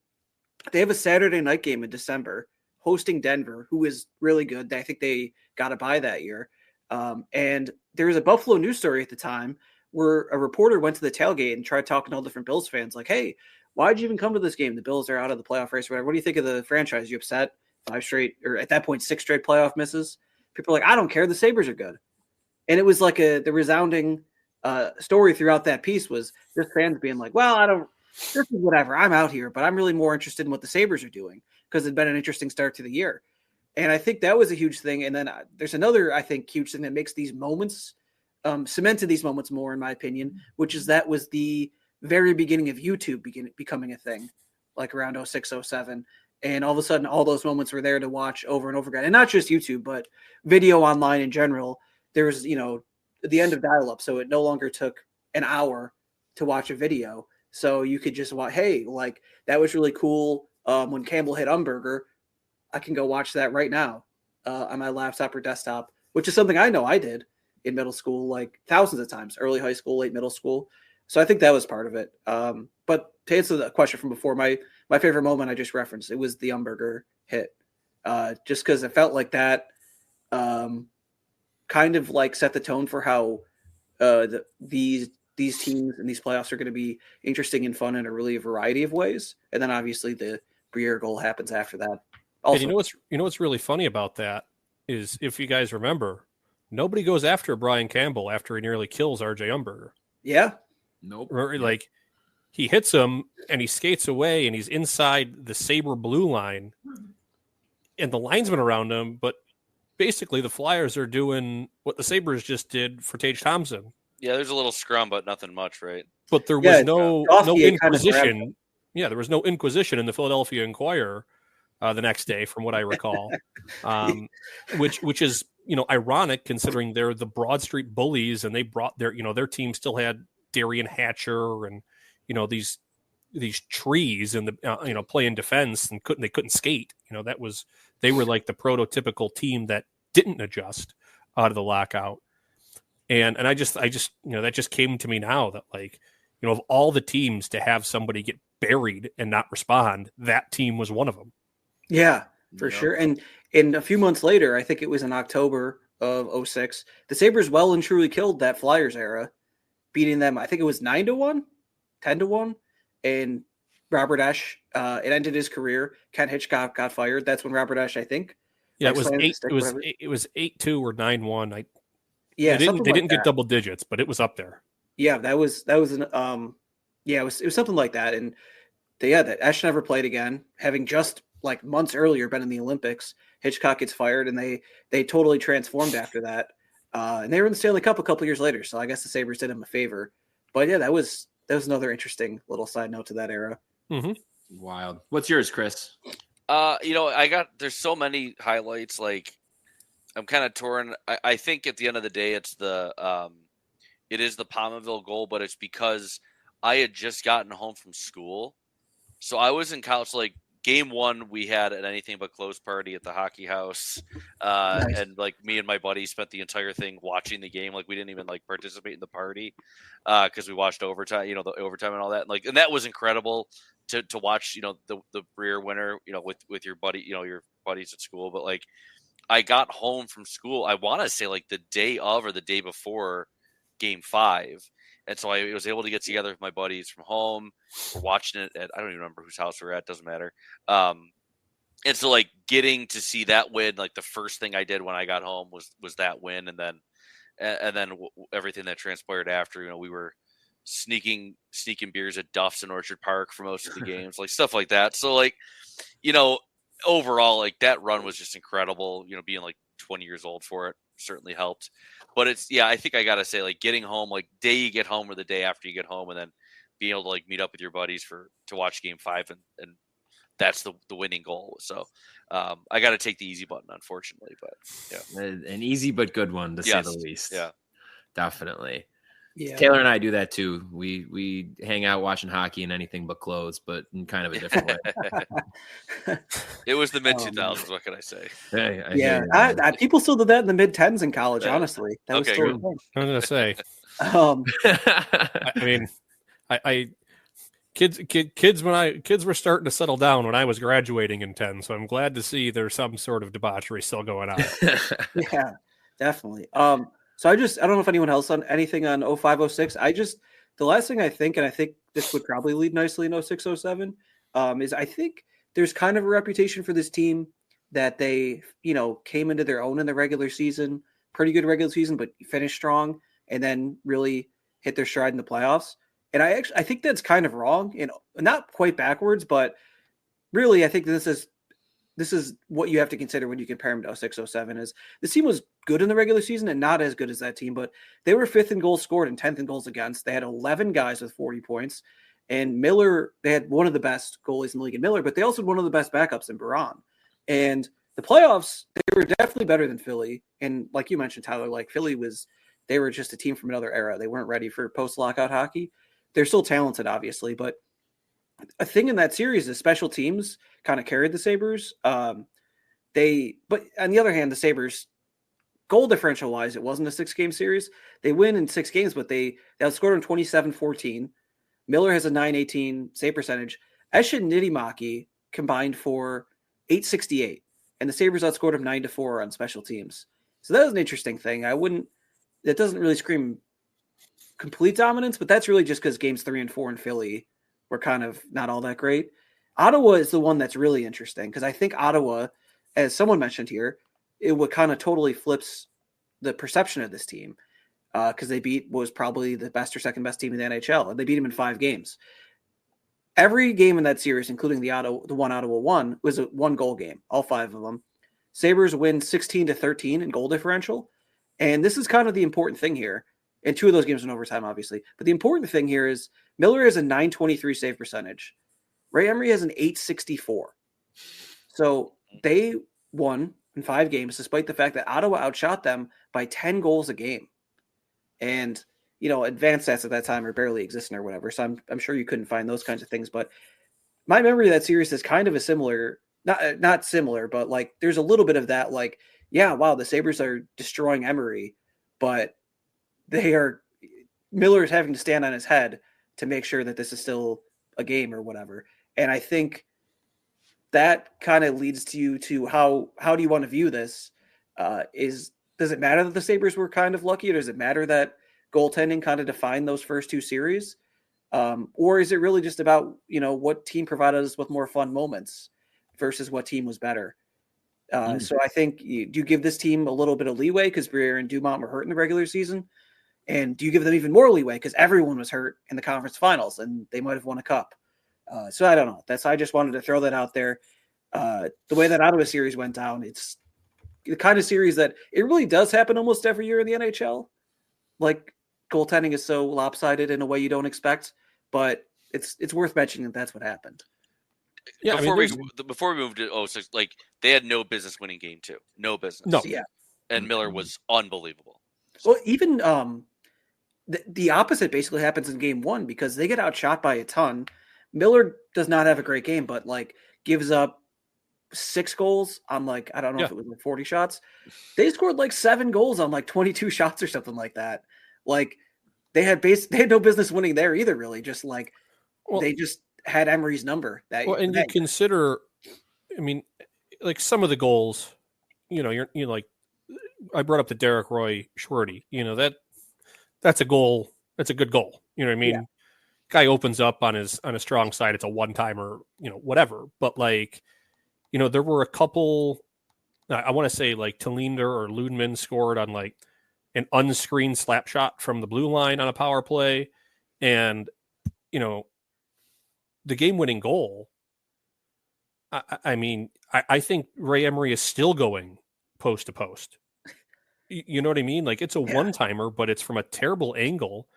they have a Saturday night game in December hosting Denver, who is really good. I think they got a bye that year. And there was a Buffalo news story at the time where a reporter went to the tailgate and tried talking to all different Bills fans, like, hey, why'd you even come to this game? The Bills are out of the playoff race or whatever. What do you think of the franchise? You upset? 5 straight, or at that point, 6 straight playoff misses? People are like, I don't care. The Sabres are good. And it was like the resounding story throughout that piece was just fans being like, well, this is whatever. I'm out here, but I'm really more interested in what the Sabres are doing because it's been an interesting start to the year. And I think that was a huge thing. And then there's another, I think, huge thing that makes these moments, cemented these moments more, in my opinion, which is that was the very beginning of YouTube becoming a thing, like around 06, 07. And all of a sudden, all those moments were there to watch over and over again. And not just YouTube, but video online in general. There was, the end of dial-up, so it no longer took an hour to watch a video. So you could just watch, hey, like, that was really cool. When Campbell hit Umberger, I can go watch that right now on my laptop or desktop, which is something I know I did in middle school, like thousands of times, early high school, late middle school. So I think that was part of it. But to answer the question from before, my favorite moment I just referenced, it was the Umberger hit. just because it felt like that kind of like set the tone for how these teams and these playoffs are going to be interesting and fun in a really variety of ways. And then obviously the Briere goal happens after that. Also, and you know what's really funny about that is, if you guys remember, nobody goes after Brian Campbell after he nearly kills RJ Umberger. Yeah. Nope. Like, he hits him and he skates away and he's inside the Sabre blue line and the linesman around him. But basically the Flyers are doing what the Sabres just did for Tage Thompson. Yeah, there's a little scrum, but nothing much, right? But there was no inquisition. Kind of there was no inquisition in the Philadelphia Inquirer the next day, from what I recall, which is, ironic considering they're the Broad Street Bullies and they brought their team still had Darian Hatcher and these trees and the playing defense and they couldn't skate. They were like the prototypical team that didn't adjust out of the lockout. And I just that just came to me now that, like, of all the teams to have somebody get buried and not respond, that team was one of them. Yeah, for sure. And a few months later, I think it was in October of 2006, the Sabres well and truly killed that Flyers era, beating them. I think it was 9-1, 10-1, and Robert Esch, it ended his career. Ken Hitchcock got fired. That's when Robert Esch, I think. Yeah, it was 8-2 or 9-1. Yeah, they didn't get double digits, but it was up there. Yeah, that was an it was something like that. And that Esch never played again, having just like months earlier been in the Olympics. Hitchcock gets fired, and they totally transformed after that. And they were in the Stanley Cup a couple years later, so I guess the Sabres did him a favor. But yeah, that was another interesting little side note to that era. Mm-hmm. Wild. What's yours, Chris? There's so many highlights. Like, I'm kind of torn. I think at the end of the day, it is the Palmaville goal, but it's because I had just gotten home from school. So I was in college. Like, game one, we had an anything but close party at the hockey house. Nice. And like me and my buddy spent the entire thing watching the game. Like, we didn't even like participate in the party because we watched overtime, the overtime and all that. And that was incredible to watch, the Briere winner, with your buddy, your buddies at school. But like, I got home from school, I want to say like the day of or the day before game 5. And so I was able to get together with my buddies from home. We're watching it at, I don't even remember whose house we're at. Doesn't matter. And so like getting to see that win, like the first thing I did when I got home was that win. And then everything that transpired after, we were sneaking beers at Duff's in Orchard Park for most of the games, like stuff like that. So like, overall, like that run was just incredible. Being like 20 years old for it certainly helped. But I think I gotta say, like, getting home, like day you get home or the day after you get home, and then being able to like meet up with your buddies to watch game 5, and that's the winning goal. So I got to take the easy button, unfortunately, but yeah, an easy but good one to say the least. Yeah, definitely. Yeah. Taylor and I do that too. We hang out watching hockey in anything but clothes, but in kind of a different way. It was the mid 2000s. What can I say? I people still did that in the mid 10s in college. Honestly, that was still I'm gonna say. I mean, kids were starting to settle down when I was graduating in 10. So I'm glad to see there's some sort of debauchery still going on. Yeah, definitely. So I don't know if anyone else on anything on 0506. The last thing I think, and I think this would probably lead nicely in 0607, is I think there's kind of a reputation for this team that they, came into their own in the regular season, pretty good regular season, but finished strong and then really hit their stride in the playoffs. And I think that's kind of wrong, not quite backwards, but really I think this is what you have to consider when you compare them to 0607 is this team was good in the regular season and not as good as that team, but they were 5th in goals scored and 10th in goals against. They had 11 guys with 40 points, and Miller, they had one of the best goalies in the league in Miller, but they also had one of the best backups in Baron. And the playoffs, they were definitely better than Philly. And like you mentioned, Tyler, like they were just a team from another era. They weren't ready for post-lockout hockey. They're still talented, obviously, but a thing in that series is special teams kind of carried the Sabres. But on the other hand, the Sabres goal differential wise, it wasn't a 6-game series. They win in 6 games, but they outscored on 27-14. Miller has a .918 save percentage. Esch and Niittymaki combined for .868. and the Sabres outscored them 9-4 on special teams. So that was an interesting thing. That doesn't really scream complete dominance, but that's really just because games 3 and 4 in Philly were kind of not all that great. Ottawa is the one that's really interesting because I think Ottawa, as someone mentioned here, it would kind of totally flips the perception of this team because they beat what was probably the best or second best team in the NHL, and they beat them in 5 games. Every game in that series, including the one Ottawa won, was a 1-goal game, all 5 of them. Sabres win 16-13 in goal differential, and this is kind of the important thing here. And 2 of those games in overtime, obviously. But the important thing here is Miller has a .923 save percentage. Ray Emery has an .864. So they won in 5 games, despite the fact that Ottawa outshot them by 10 goals a game. And, advanced stats at that time are barely existing or whatever. So I'm sure you couldn't find those kinds of things. But my memory of that series is kind of a similar, not similar, but like there's a little bit of that, like, yeah, wow, the Sabres are destroying Emery, but Miller is having to stand on his head to make sure that this is still a game or whatever. And I think that kind of leads to you to how do you want to view this? Does it matter that the Sabres were kind of lucky, or does it matter that goaltending kind of defined those first 2 series? Or is it really just about, what team provided us with more fun moments versus what team was better? So I think do you give this team a little bit of leeway because Briere and Dumont were hurt in the regular season? And do you give them even more leeway because everyone was hurt in the conference finals and they might have won a cup? So I don't know. I just wanted to throw that out there. The way that Ottawa series went down, it's the kind of series that it really does happen almost every year in the NHL. Like goaltending is so lopsided in a way you don't expect, but it's worth mentioning that that's what happened. Yeah, before we moved to 06, like they had no business winning game 2. No business. No. Yeah. And Miller was unbelievable. Well, even the opposite basically happens in game 1 because they get outshot by a ton. Miller does not have a great game, but like gives up 6 goals on like, I don't know if it was like 40 shots. They scored like 7 goals on like 22 shots or something like that. Like they had no business winning there either, really. Just like they just had Emery's number. And you consider, I mean, like some of the goals, you're like, I brought up the Derek Roy Schwerty, that's a goal. That's a good goal. You know what I mean? Yeah. Guy opens up on his strong side. It's a one-timer, whatever. But like, there were a couple, I want to say like Tallinder or Ludman scored on like an unscreened slap shot from the blue line on a power play. And, the game-winning goal, I think Ray Emery is still going post to post. You know what I mean? Like it's a one-timer, but it's from a terrible angle.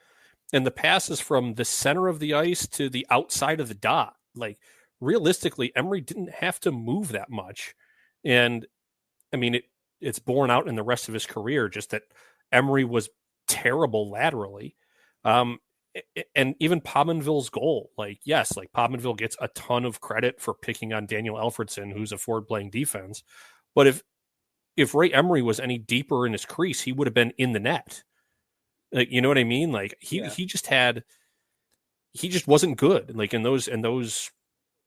And the pass is from the center of the ice to the outside of the dot. Like realistically, Emery didn't have to move that much. And I mean, it's borne out in the rest of his career, just that Emery was terrible laterally. And even Pominville's goal, like, yes, like Pominville gets a ton of credit for picking on Daniel Alfredson, who's a forward playing defense. But if Ray Emery was any deeper in his crease, he would have been in the net. Like, you know what I mean? Like he just wasn't good. Like in those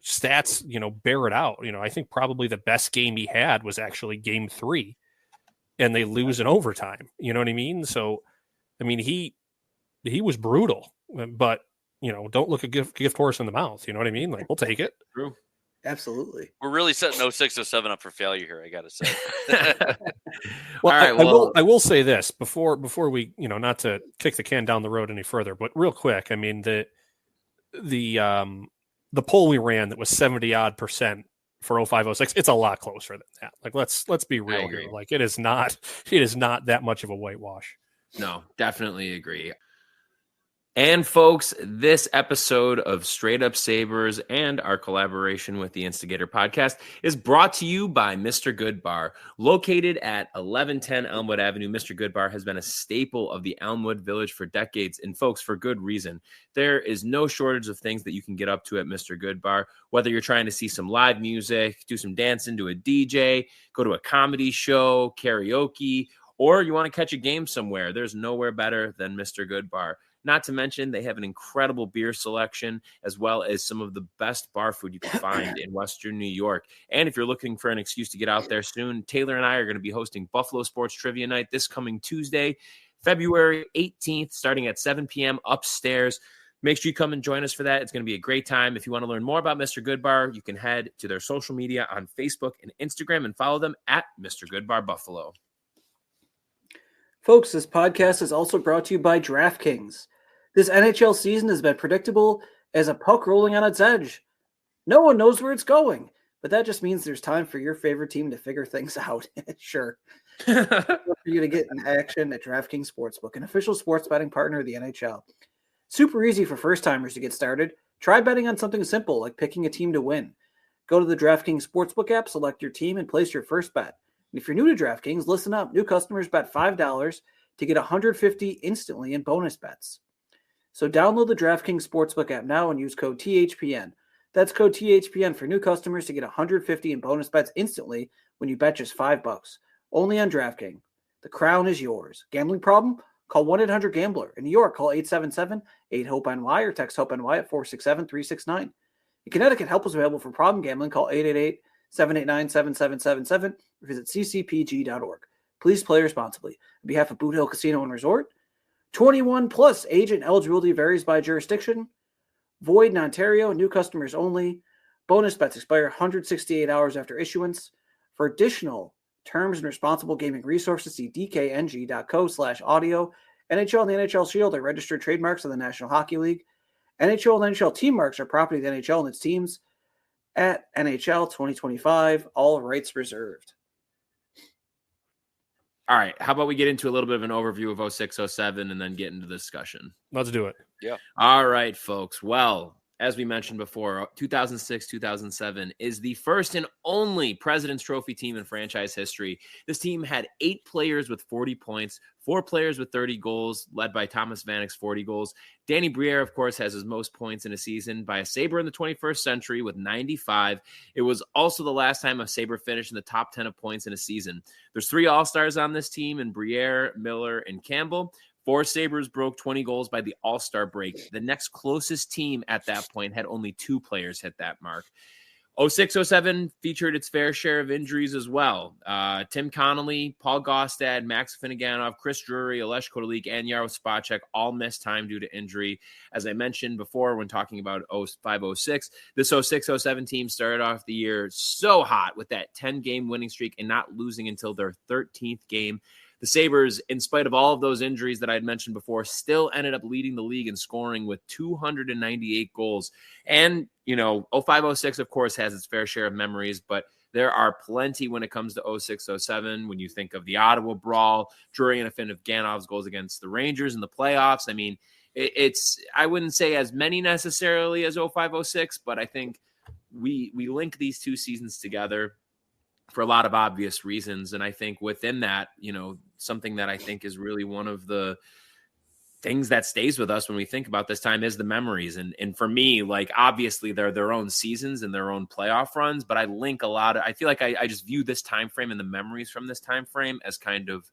stats, bear it out. I think probably the best game he had was actually game 3 and they lose in overtime. You know what I mean? So, I mean, he was brutal, but don't look a gift horse in the mouth. You know what I mean? Like we'll take it. True. Absolutely. We're really setting 06, 07 up for failure here, I got to say. Well, I will say this before we, not to kick the can down the road any further, but real quick, I mean, the poll we ran that was 70% for 05-06, it's a lot closer than that. Like, let's be real here. Like it is not that much of a whitewash. No, definitely agree. And folks, this episode of Straight Up Sabres and our collaboration with the Instigator podcast is brought to you by Mr. Good Bar. Located at 1110 Elmwood Avenue, Mr. Good Bar has been a staple of the Elmwood Village for decades, and folks, for good reason. There is no shortage of things that you can get up to at Mr. Good Bar, whether you're trying to see some live music, do some dancing to a DJ, go to a comedy show, karaoke, or you want to catch a game somewhere. There's nowhere better than Mr. Good Bar. Not to mention, they have an incredible beer selection, as well as some of the best bar food you can find in Western New York. And if you're looking for an excuse to get out there soon, Taylor and I are going to be hosting Buffalo Sports Trivia Night this coming Tuesday, February 18th, starting at 7 p.m. upstairs. Make sure you come and join us for that. It's going to be a great time. If you want to learn more about Mr. Goodbar, you can head to their social media on Facebook and Instagram and follow them at Mr. Goodbar Buffalo. Folks, this podcast is also brought to you by DraftKings. This NHL season has been predictable as a puck rolling on its edge. No one knows where it's going, but that just means there's time for your favorite team to figure things out. Sure. For you to get in action at DraftKings Sportsbook, an official sports betting partner of the NHL. Super easy for first-timers to get started. Try betting on something simple like picking a team to win. Go to the DraftKings Sportsbook app, select your team, and place your first bet. And if you're new to DraftKings, listen up. New customers bet $5 to get $150 instantly in bonus bets. So download the DraftKings Sportsbook app now and use code THPN. That's code THPN for new customers to get $150 in bonus bets instantly when you bet just $5. Only on DraftKings. The crown is yours. Gambling problem? Call 1-800-GAMBLER. In New York, call 877-8-HOPE-NY or text HOPE-NY at 467-369. In Connecticut, help is available for problem gambling. Call 888-789-7777 or visit ccpg.org. Please play responsibly. On behalf of Boot Hill Casino and Resort, 21 plus, age and eligibility varies by jurisdiction. Void in Ontario, new customers only. Bonus bets expire 168 hours after issuance. For additional terms and responsible gaming resources, see dkng.co/audio. NHL and the NHL Shield are registered trademarks of the National Hockey League. NHL and NHL team marks are property of the NHL and its teams at NHL 2025. All rights reserved. All right. How about we get into a little bit of an overview of 06-07 and then get into the discussion? Let's do it. Yeah. All right, folks. Well, as we mentioned before, 2006-2007 is the first and only President's Trophy team in franchise history. This team had 8 players with 40 points, 4 players with 30 goals, led by Thomas Vanek's 40 goals. Danny Briere, of course, has his most points in a season by a Sabre in the 21st century with 95. It was also the last time a Sabre finished in the top 10 of points in a season. There's 3 All-Stars on this team in Briere, Miller, and Campbell. 4 Sabres broke 20 goals by the All-Star break. The next closest team at that point had only 2 players hit that mark. 06-07 featured its fair share of injuries as well. Tim Connolly, Paul Gaustad, Max Finneganov, Chris Drury, Alesh Kotelik, and Yaro Spacek all missed time due to injury. As I mentioned before when talking about 05-06, this 06-07 team started off the year so hot with that 10-game winning streak and not losing until their 13th game. The Sabres, in spite of all of those injuries that I had mentioned before, still ended up leading the league in scoring with 298 goals. And, 05-06, of course, has its fair share of memories, but there are plenty when it comes to 06-07. When you think of the Ottawa brawl, Drury and Afinogenov's goals against the Rangers in the playoffs. I mean, I wouldn't say as many necessarily as 05-06, but I think we link these two seasons together for a lot of obvious reasons. And I think within that, something that I think is really one of the things that stays with us when we think about this time is the memories. And for me, like, obviously they're their own seasons and their own playoff runs, but I link a lot of, I feel like I just view this time frame and the memories from this time frame as kind of,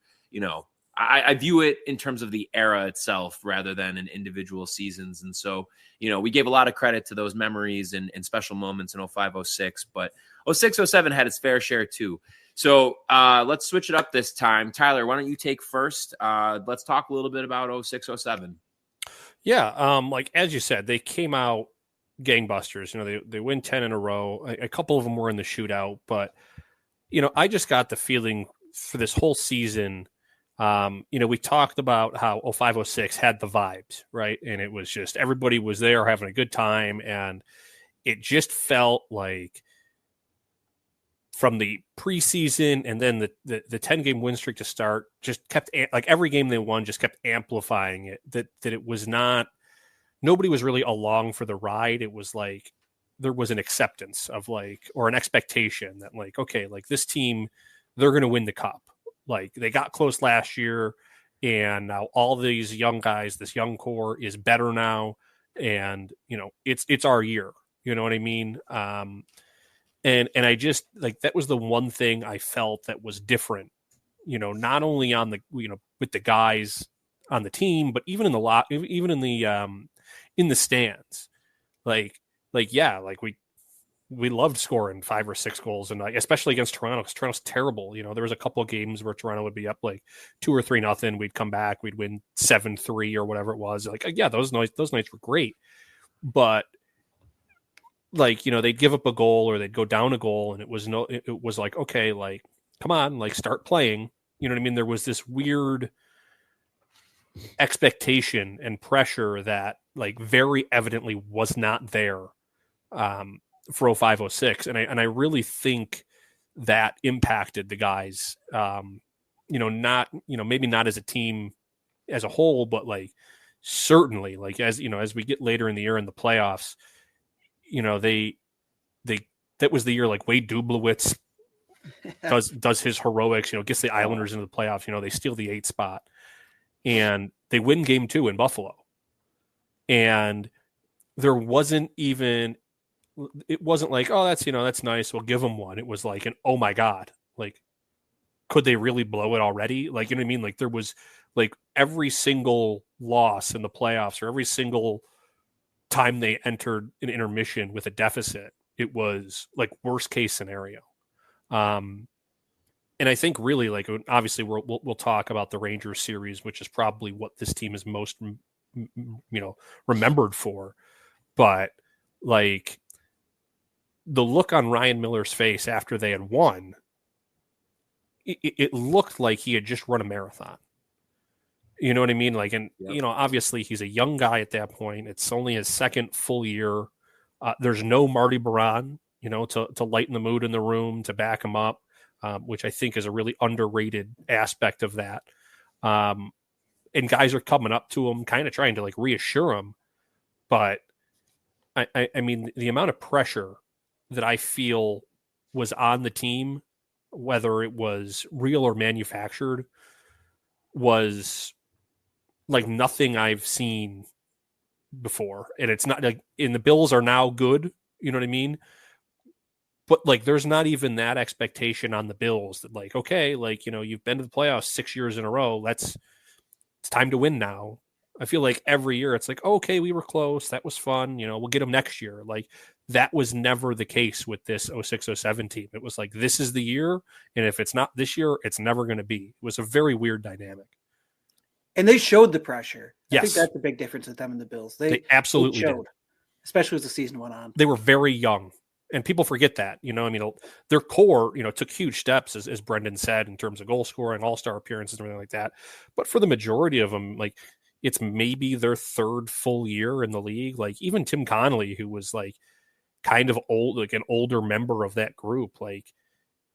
I view it in terms of the era itself rather than in individual seasons. And so, we gave a lot of credit to those memories and special moments in 05-06, but 06-07 had its fair share too. So let's switch it up this time. Tyler, why don't you take first? Let's talk a little bit about 06-07. Yeah, like as you said, they came out gangbusters. They win 10 in a row. A couple of them were in the shootout, but I just got the feeling for this whole season. We talked about how 05-06 had the vibes, right? And it was just everybody was there having a good time, and it just felt like from the preseason and then the 10-game win streak to start just kept, like, every game they won just kept amplifying it, that it was not, nobody was really along for the ride. It was like there was an acceptance of, like, or an expectation that, like, okay, like, this team, they're going to win the cup. Like, they got close last year, and now all these young guys, this young core is better now, and it's our year. You know what I mean? And I just, like, that was the one thing I felt that was different, not only on the, with the guys on the team, but even in the lot, even in the stands, like we loved scoring 5 or 6 goals, and especially against Toronto, because Toronto's terrible. There was a couple of games where Toronto would be up like 2 or 3-0. We'd come back, we'd win 7-3 or whatever it was. Those nights were great, but they'd give up a goal or they'd go down a goal, and it was like, okay, like, come on, like, start playing. You know what I mean? There was this weird expectation and pressure that like very evidently was not there for 05-06, and I really think that impacted the guys. Maybe not as a team as a whole, but like certainly, like, as we get later in the year in the playoffs, that was the year like Wade Dublowitz does his heroics, gets the Islanders into the playoffs. They steal the 8th spot and they win game 2 in Buffalo, and there wasn't even. It wasn't like, oh, that's nice, we'll give them one. It was like an, oh my God, like, could they really blow it already? Like, you know what I mean? Like, there was like every single loss in the playoffs, or every single time they entered an intermission with a deficit, it was like worst case scenario. And I think really, like, obviously we'll talk about the Rangers series, which is probably what this team is most, remembered for. But like, the look on Ryan Miller's face after they had won, it looked like he had just run a marathon. You know what I mean? Like, and Yep. Obviously he's a young guy at that point. It's only his 2nd full year. There's no Marty Baron, to lighten the mood in the room, to back him up, which I think is a really underrated aspect of that. And guys are coming up to him, kind of trying to like reassure him. But I mean, the amount of pressure that I feel was on the team, whether it was real or manufactured, was like nothing I've seen before. And it's not like, and the Bills are now good, you know what I mean? But like, there's not even that expectation on the Bills that like, okay, like, you've been to the playoffs 6 years in a row. It's time to win now. I feel like every year it's like, okay, we were close. That was fun. We'll get them next year. Like, that was never the case with this 06-07 team. It was like, this is the year. And if it's not this year, it's never going to be. It was a very weird dynamic. And they showed the pressure. I Yes. think that's the big difference with them and the Bills. They absolutely showed, did. Especially as the season went on. They were very young. And people forget that, their core, took huge steps, as Brendan said, in terms of goal scoring, all-star appearances, and everything like that. But for the majority of them, like, it's maybe their 3rd full year in the league. Like, even Tim Connolly, who was like kind of old, like an older member of that group, like,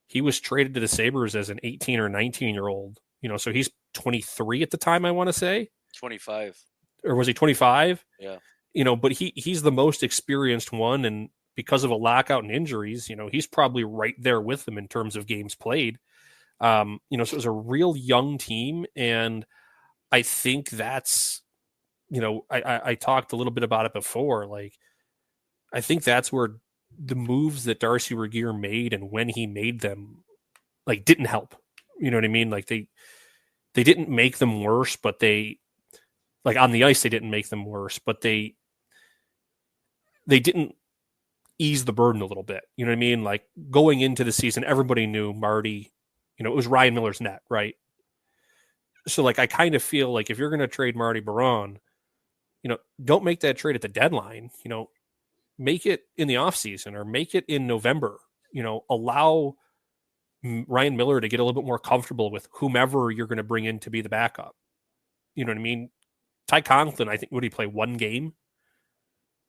he was traded to the Sabres as an 18 or 19-year-old, so he's 23 at the time, I want to say. 25. Or was he 25? Yeah. But he's the most experienced one, and because of a lockout and injuries, he's probably right there with them in terms of games played. So it was a real young team, and I think that's, I talked a little bit about it before. Like, I think that's where the moves that Darcy Regier made and when he made them, like, didn't help. You know what I mean? Like, they didn't make them worse, but they, like, on the ice, they didn't make them worse, but they didn't ease the burden a little bit. You know what I mean? Like, going into the season, everybody knew Marty, it was Ryan Miller's net, right? So, like, I kind of feel like if you're going to trade Marty Baron, don't make that trade at the deadline. Make it in the offseason or make it in November. Allow Ryan Miller to get a little bit more comfortable with whomever you're going to bring in to be the backup. You know what I mean? Ty Conklin, I think, would he play 1 game?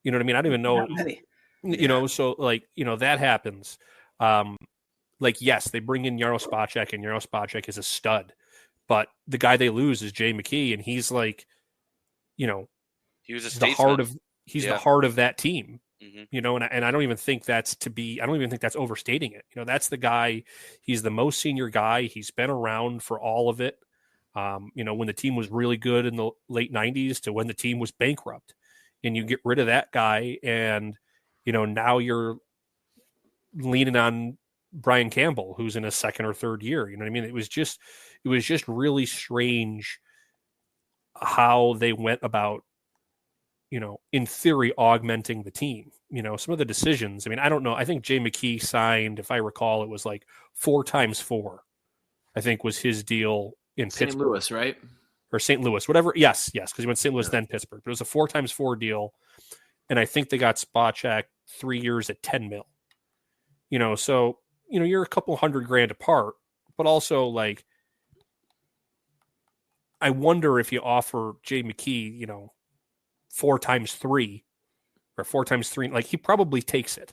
You know what I mean? I don't even know. Not many. So like, that happens. Like, yes, they bring in Jaro Spacek, and Jaro Spacek is a stud, but the guy they lose is Jay McKee, and he's like, he was a the heart of that team. Mm-hmm. And I don't even think that's overstating it. That's the guy. He's the most senior guy. He's been around for all of it. When the team was really good in the late 90s to when the team was bankrupt, and you get rid of that guy, and now you're leaning on Brian Campbell, who's in his 2nd or 3rd year. You know what I mean? It was just really strange how they went about, in theory, augmenting the team. Some of the decisions. I mean, I don't know. I think Jay McKee signed, if I recall, it was like 4 times 4, I think was his deal in St. Pittsburgh. Louis, right? Or St. Louis, whatever. Yes, because he went St. Louis, then Pittsburgh. But it was a 4 times 4 deal. And I think they got Spacek 3 years at 10 mil. So, you're a couple $100,000 apart, but also like, I wonder if you offer Jay McKee, 4 times 3 or 4 times 3, like he probably takes it.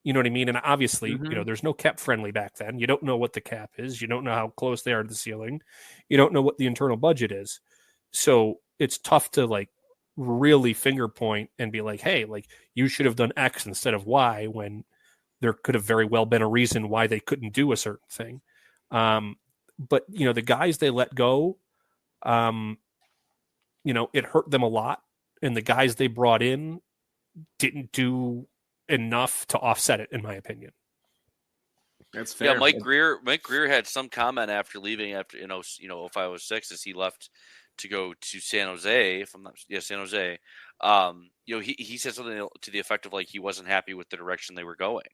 You know what I mean? And obviously, there's no cap friendly back then. You don't know what the cap is. You don't know how close they are to the ceiling. You don't know what the internal budget is. So it's tough to like really finger point and be like, hey, like you should have done X instead of Y, when there could have very well been a reason why they couldn't do a certain thing. But the guys they let go, it hurt them a lot. And the guys they brought in didn't do enough to offset it, in my opinion. That's fair. Yeah, Mike Greer had some comment after leaving, after 0506, as he left to go to San Jose. San Jose. He said something to the effect of like he wasn't happy with the direction they were going,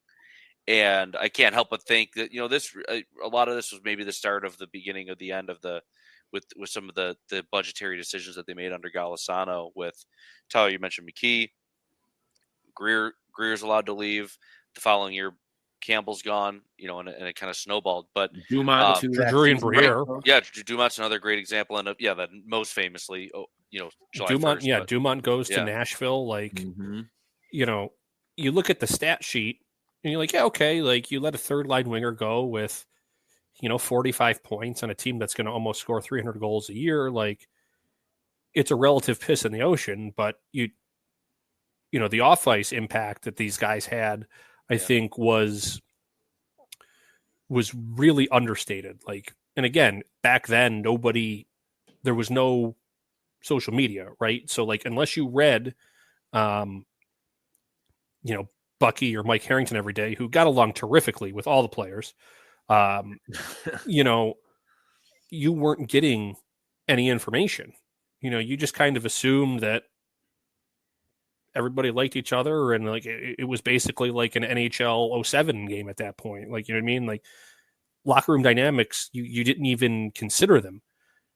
and I can't help but think that this a lot of this was maybe the start of the beginning of the end of the with some of the budgetary decisions that they made under Golisano. With Tyler, you mentioned McKee, Greer's allowed to leave. The following year, Campbell's gone, and it kind of snowballed. But Dumont to Drury Briere. Yeah, Dumont's another great example, and that most famously, July Dumont. 1st, Dumont goes to Nashville. Like, you look at the stat sheet, and you're like, yeah, okay, like you let a third line winger go with, 45 points on a team that's going to almost score 300 goals a year. Like, it's a relative piss in the ocean, but the off-ice impact that these guys had, I think was really understated. Like, and again, back then, there was no social media, right? So like, unless you read, Bucky or Mike Harrington every day, who got along terrifically with all the players, you weren't getting any information. You just kind of assumed that everybody liked each other, and like it was basically like an NHL 07 game at that point. Like, you know what I mean? Like, locker room dynamics, you didn't even consider them.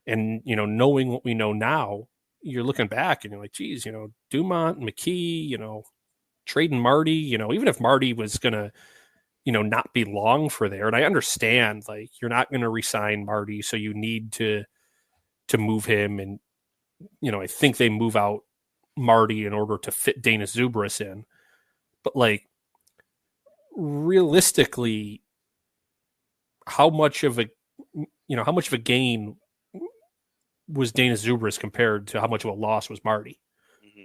And knowing what we know now, you're looking back and you're like, geez, Dumont, McKee, trading Marty, even if Marty was gonna not be long for there, and I understand like you're not going to re-sign Marty, so you need to move him, and I think they move out Marty in order to fit Dana Zubris in. But like, realistically, how much of a gain was Dana Zubris compared to how much of a loss was Marty? Mm-hmm.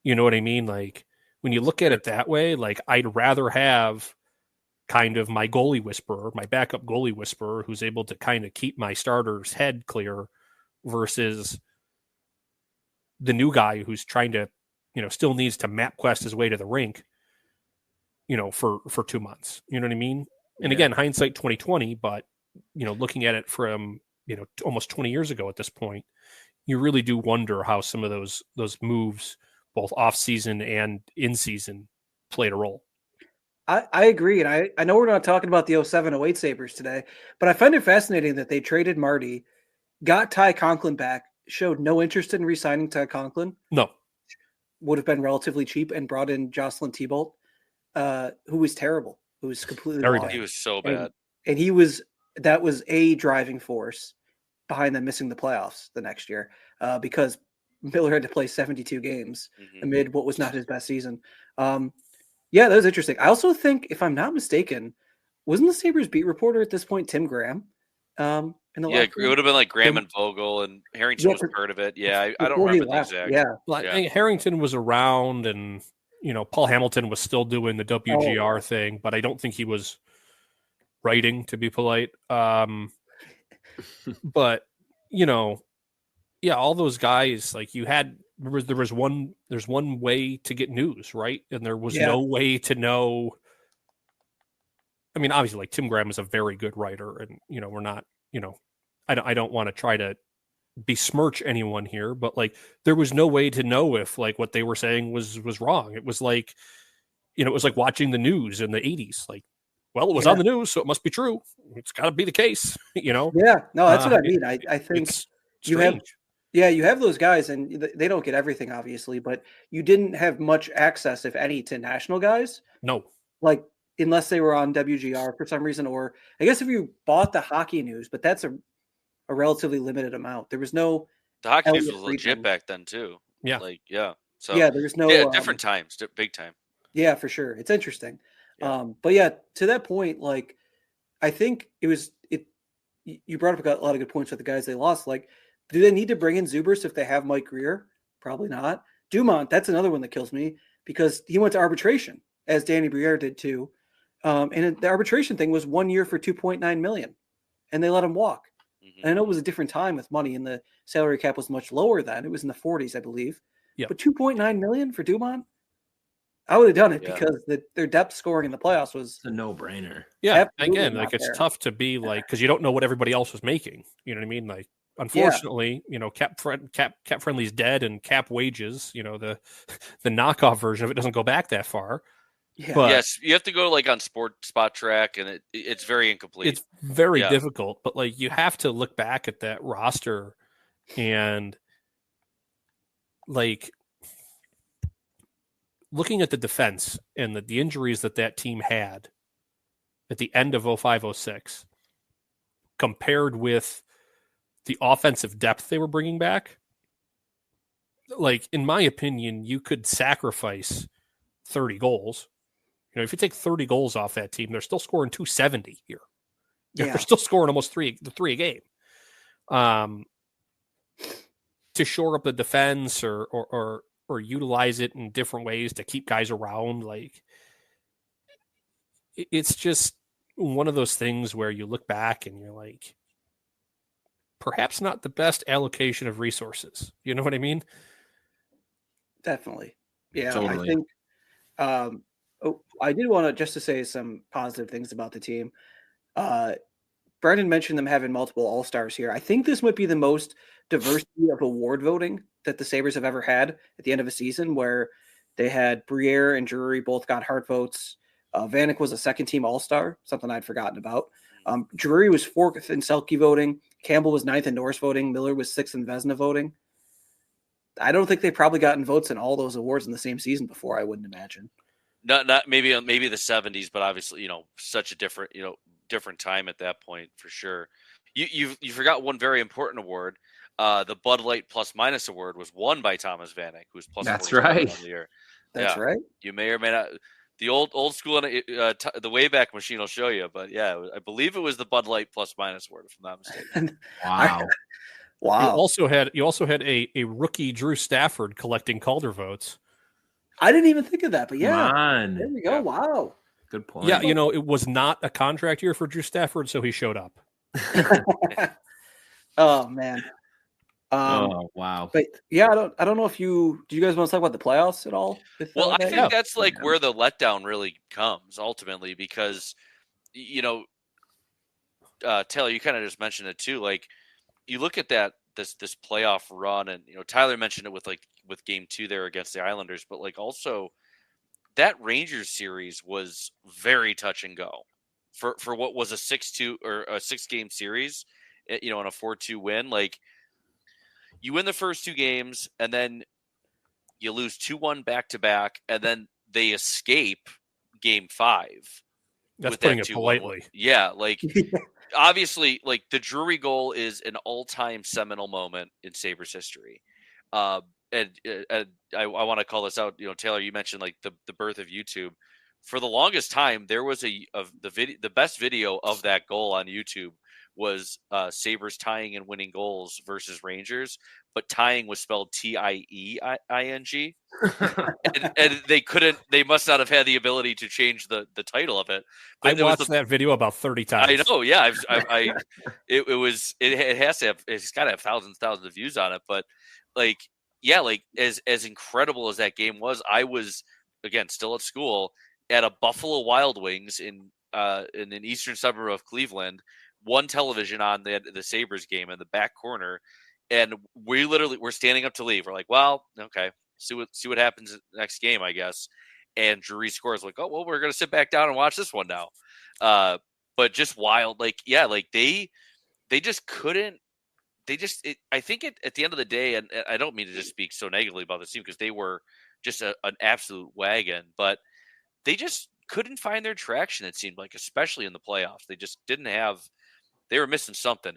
You know what I mean? Like, when you look at it that way, like I'd rather have kind of my goalie whisperer, my backup goalie whisperer, who's able to kind of keep my starter's head clear, versus the new guy who's trying to, still needs to map quest his way to the rink, for 2 months. You know what I mean? And again, hindsight 2020, but looking at it from, almost 20 years ago at this point, you really do wonder how some of those moves, both off season and in season, played a role. I agree. And I know we're not talking about the 07-08 Sabres today, but I find it fascinating that they traded Marty, got Ty Conklin back, showed no interest in re-signing Ty Conklin. No. Would have been relatively cheap, and brought in Jocelyn Thibault, who was terrible, who was completely Very lost. bad. He was so bad. And that was a driving force behind them missing the playoffs the next year, because Miller had to play 72 games amid what was not his best season. Yeah, that was interesting. I also think, if I'm not mistaken, wasn't the Sabres beat reporter at this point Tim Graham? It would have been like Graham and Vogel, and Harrington was part of it. Yeah, I don't remember the exact. Well, I think Harrington was around, and Paul Hamilton was still doing the WGR thing, but I don't think he was writing, to be polite. But all those guys, like there's one way to get news, right? And there was no way to know. I mean, obviously, like Tim Graham is a very good writer, and we're not, I don't want to try to besmirch anyone here, but like there was no way to know if like what they were saying was wrong. It was like, it was like watching the news in the 80s. Like, well, it was on the news, so it must be true. It's got to be the case, Yeah, no, that's what I mean. I think it's you have, strange. you have those guys, and they don't get everything, obviously, but you didn't have much access, if any, to national guys. No. Like, unless they were on WGR for some reason, or I guess if you bought the hockey news, but that's a relatively limited amount. There was no The hockey news Elliot was legit Friedman. back then too. Yeah. Like, yeah. So Yeah, there was no different times, big time. Yeah, for sure. It's interesting. Yeah. But yeah, to that point, like, I think you brought up a lot of good points with the guys they lost. Like, do they need to bring in Zubers if they have Mike Greer? Probably not. Dumont, that's another one that kills me because he went to arbitration, as Danny Briere did too. And the arbitration thing was 1 year for $2.9 million, and they let him walk. Mm-hmm. And I know it was a different time with money, and the salary cap was much lower then. It was in the 40s, I believe. Yep. But $2.9 million for Dumont, I would have done it because their depth scoring in the playoffs was a no-brainer. Yeah, again, like it's tough to be like, because you don't know what everybody else was making. You know what I mean? Like, unfortunately, cap friendly's dead, and cap wages, the knockoff version of it doesn't go back that far. Yeah. But yes, you have to go like on Spot Track, and it's very incomplete. It's very difficult, but like you have to look back at that roster and like looking at the defense and the injuries that team had at the end of 05-06 compared with the offensive depth they were bringing back. Like, in my opinion, you could sacrifice 30 goals. If you take 30 goals off that team, they're still scoring 270 here. Yeah. They're still scoring almost three a game. To shore up the defense or utilize it in different ways to keep guys around, like it's just one of those things where you look back and you're like, perhaps not the best allocation of resources. You know what I mean? Definitely. Yeah, totally. I think I did want to just to say some positive things about the team. Brendan mentioned them having multiple All-Stars here. I think this might be the most diversity of award voting that the Sabres have ever had at the end of a season, where they had Briere and Drury both got Hart votes. Vanek was a second-team All-Star, something I'd forgotten about. Drury was fourth in Selke voting. Campbell was ninth in Norris voting. Miller was sixth in Vezina voting. I don't think they've probably gotten votes in all those awards in the same season before, I wouldn't imagine. Not maybe the 70s, but obviously, such a different time at that point for sure. You forgot one very important award. The Bud Light Plus Minus Award was won by Thomas Vanek, who's plus. That's right. On the year. That's right. You may or may not. The old school, the Wayback Machine will show you, but yeah, I believe it was the Bud Light Plus Minus Award, if I'm not mistaken. Wow. Wow. You also had a rookie Drew Stafford collecting Calder votes. I didn't even think of that, but yeah. Come on. There we go. Yeah. Wow. Good point. Yeah, it was not a contract year for Drew Stafford, so he showed up. Oh man. Wow. But yeah, I don't know if do you guys want to talk about the playoffs at all? Well, I think that's like where the letdown really comes ultimately, because Taylor, you kind of just mentioned it too. Like, you look at this playoff run, and Tyler mentioned it with game 2 there against the Islanders, but like also that Rangers series was very touch and go for what was a 6-2 or a 6-game series, and a 4-2 win. Like, you win the first 2 games, and then you lose 2-1 back to back, and then they escape game 5. That's putting it politely. Yeah, like obviously, like the Drury goal is an all-time seminal moment in Sabres history. And I want to call this out. Taylor, you mentioned like the birth of YouTube. For the longest time, there was the best video of that goal on YouTube was Sabres tying and winning goals versus Rangers, but tying was spelled Tieing. and they must not have had the ability to change the title of it. But I watched that video about 30 times. I know. Yeah. It's got to have thousands of views on it. But like, yeah, like as incredible as that game was, I was, again, still at school at a Buffalo Wild Wings in an eastern suburb of Cleveland, one television on the Sabres game in the back corner. And we're standing up to leave. We're like, well, okay, see what happens next game, I guess. And Drury scores, like, oh, well, we're going to sit back down and watch this one now. But just wild. Like, yeah, like they just couldn't. I think at the end of the day, and I don't mean to just speak so negatively about this team because they were just an absolute wagon, but they just couldn't find their traction, it seemed like, especially in the playoffs. They just didn't have – they were missing something.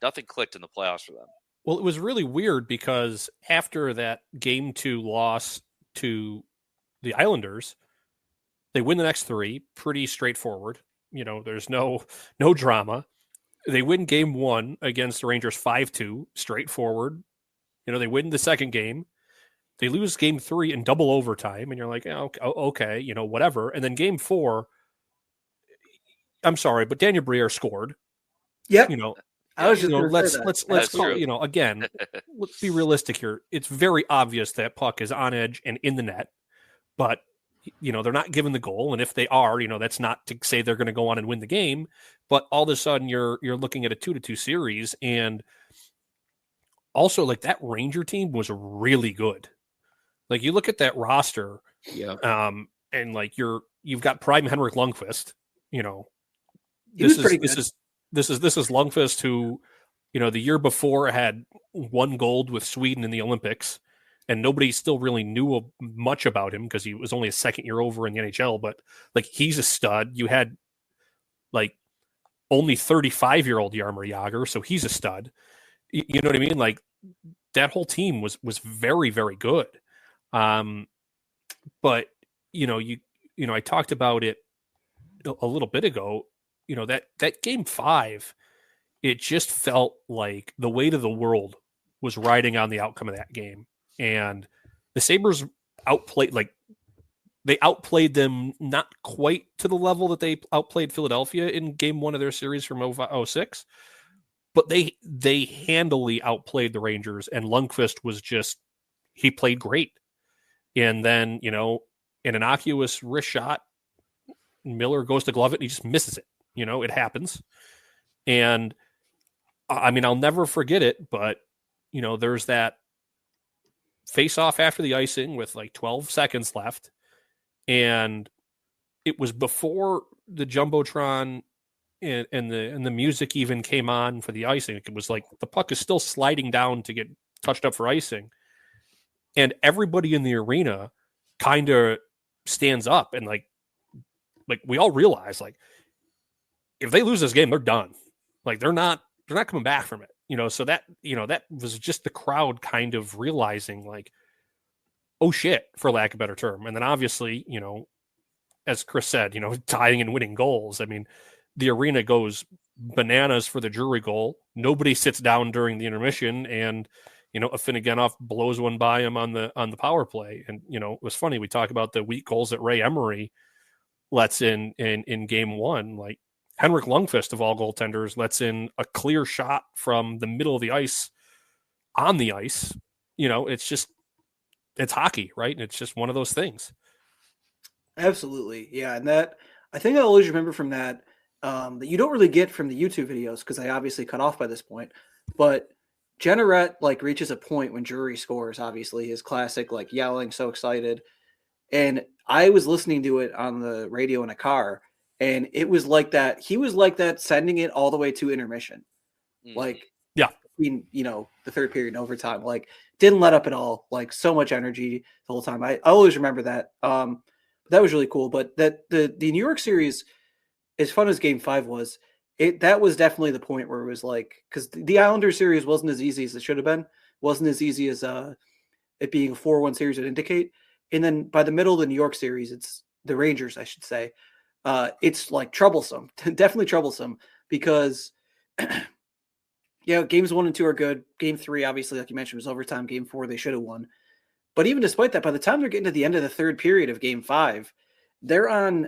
Nothing clicked in the playoffs for them. Well, it was really weird because after that Game 2 loss to the Islanders, they win the next 3, pretty straightforward. There's no drama. They win Game 1 against the Rangers 5-2, straightforward. They win the second game. They lose Game 3 in double overtime, and you're like, oh, okay, whatever. And then Game 4, I'm sorry, but Daniel Briere scored. Yep. I was just let's call, again, let's be realistic here. It's very obvious that puck is on edge and in the net, but they're not given the goal. And if they are, that's not to say they're going to go on and win the game, but all of a sudden you're looking at a 2-2 series. And also, like, that Ranger team was really good. Like, you look at that roster, and like you've got Prime Henrik Lundqvist, this is Lundqvist who, the year before had 1 gold with Sweden in the Olympics, and nobody still really knew much about him because he was only a second year over in the NHL. But like, he's a stud. You had like only 35-year-old Jaromir Jagr, so he's a stud. You know what I mean? Like, that whole team was very, very good. But I talked about it a little bit ago. That Game 5, it just felt like the weight of the world was riding on the outcome of that game. And the Sabres outplayed them, not quite to the level that they outplayed Philadelphia in Game 1 of their series from 06, but they handily outplayed the Rangers, and Lundqvist he played great. And then, an innocuous wrist shot, Miller goes to glove it and he just misses it. It happens. And I mean, I'll never forget it, but there's that face off after the icing with like 12 seconds left. And it was before the Jumbotron and the music even came on for the icing. It was like the puck is still sliding down to get touched up for icing. And everybody in the arena kind of stands up and like we all realize, like, if they lose this game, they're done. Like, they're not coming back from it. So that was just the crowd kind of realizing, like, oh shit, for lack of a better term. And then obviously, as Chris said, tying and winning goals. I mean, the arena goes bananas for the Drury goal. Nobody sits down during the intermission, and Afinogenov blows one by him on the power play. And it was funny, we talk about the weak goals that Ray Emery lets in Game 1. Like, Henrik Lundqvist, of all goaltenders, lets in a clear shot from the middle of the ice on the ice. It's hockey, right? And it's just one of those things. Absolutely. Yeah. And that, I think I always remember from that you don't really get from the YouTube videos, because I obviously cut off by this point, but Jenneret like reaches a point when Drury scores, obviously his classic, like, yelling, so excited. And I was listening to it on the radio in a car, and it was like that. He was like that, sending it all the way to intermission. Like, yeah, between, the third period and overtime, like, didn't let up at all. Like, so much energy the whole time. I always remember that. That was really cool. But that the New York series, as fun as Game 5 was, that was definitely the point where it was like, because the Islanders series wasn't as easy as it should have been. Wasn't as easy as it being a 4-1 series would indicate. And then by the middle of the New York series, it's the Rangers, I should say. It's like troublesome, definitely troublesome, because games 1 and 2 are good. Game 3, obviously, like you mentioned, was overtime. Game 4, they should have won. But even despite that, by the time they're getting to the end of the third period of Game 5, they're on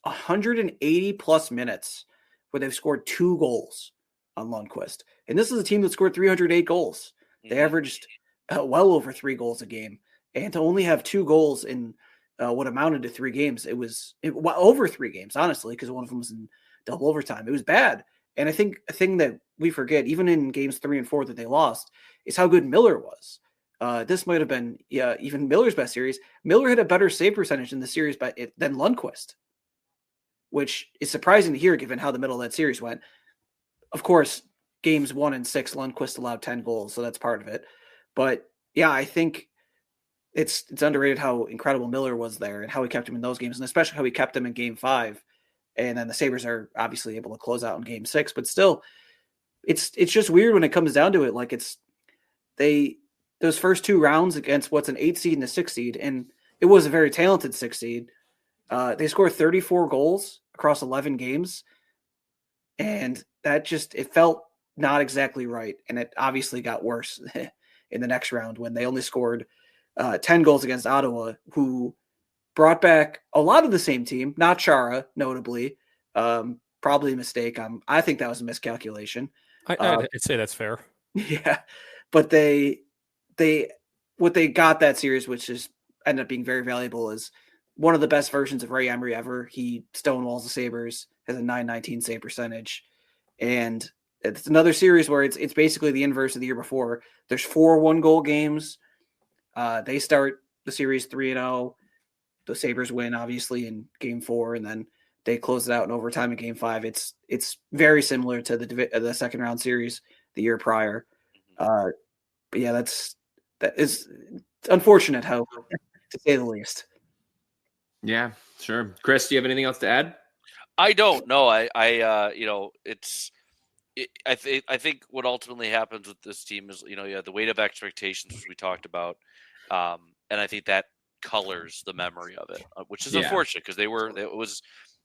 180 plus minutes where they've scored 2 goals on Lundqvist. And this is a team that scored 308 goals. They averaged well over 3 goals a game. And to only have 2 goals in what amounted to 3 games, it was over 3 games, honestly, because one of them was in double overtime. It was bad. And I think a thing that we forget, even in games 3 and 4 that they lost, is how good Miller was. This might have been even Miller's best series. Miller had a better save percentage in the series than Lundqvist, which is surprising to hear given how the middle of that series went. Of course, games 1 and 6, Lundqvist allowed 10 goals, so that's part of it. But yeah, I think it's underrated how incredible Miller was there and how he kept him in those games, and especially how he kept him in game 5. And then the Sabres are obviously able to close out in game 6, but still, it's just weird when it comes down to it. Like those first 2 rounds against what's an 8 seed and a 6 seed, and it was a very talented 6 seed. They scored 34 goals across 11 games, and that it felt not exactly right. And it obviously got worse in the next round when they only scored 10 goals against Ottawa, who brought back a lot of the same team, not Chara, notably. Probably a mistake. I think that was a miscalculation. I'd say that's fair. Yeah, but what they got that series, which is ended up being very valuable, is one of the best versions of Ray Emery ever. He stonewalls the Sabres, has a .919 save percentage, and it's another series where it's basically the inverse of the year before. There's 4 1-goal games. They start the series 3-0. The Sabres win, obviously, in game 4, and then they close it out in overtime in game 5. It's very similar to the second round series the year prior. But yeah, that is unfortunate, how to say the least. Yeah, sure. Chris, do you have anything else to add? I don't know. I think what ultimately happens with this team is, the weight of expectations, which we talked about. And I think that colors the memory of it, which is unfortunate because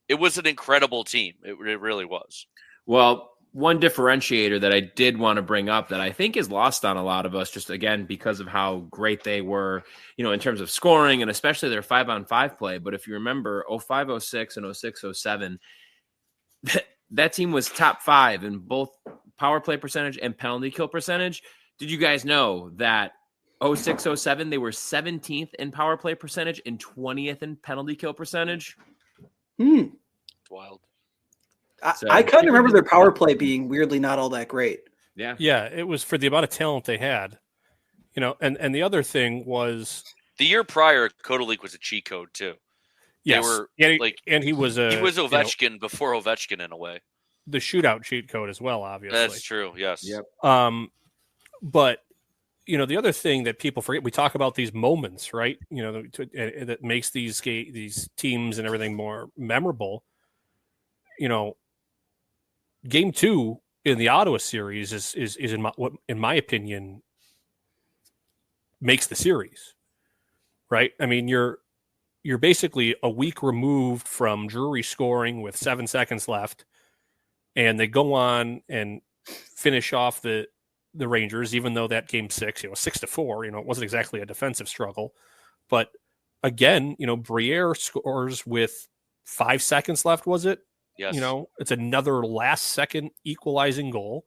it was an incredible team. It really was. Well, one differentiator that I did want to bring up that I think is lost on a lot of us, just again, because of how great they were, in terms of scoring and especially their 5-on-5 play. But if you remember 05-06 and 06-07, that team was top 5 in both power play percentage and penalty kill percentage. Did you guys know that 06-07, they were 17th in power play percentage and 20th in penalty kill percentage? It's wild. I kind of remember their power play being weirdly not all that great. Yeah. Yeah, it was for the amount of talent they had. And the other thing was the year prior, Kotelik was a cheat code too. Yes. They were he was Ovechkin before Ovechkin in a way. The shootout cheat code as well, obviously. That's true. Yes. Yep. But the other thing that people forget, we talk about these moments, right? That makes these teams and everything more memorable. Game 2 in the Ottawa series is in my opinion makes the series, right? I mean, you're basically a week removed from Drury scoring with 7 seconds left, and they go on and finish off the Rangers, even though that game 6, 6-4, it wasn't exactly a defensive struggle. But again, Briere scores with 5 seconds left, was it? Yes. It's another last second equalizing goal.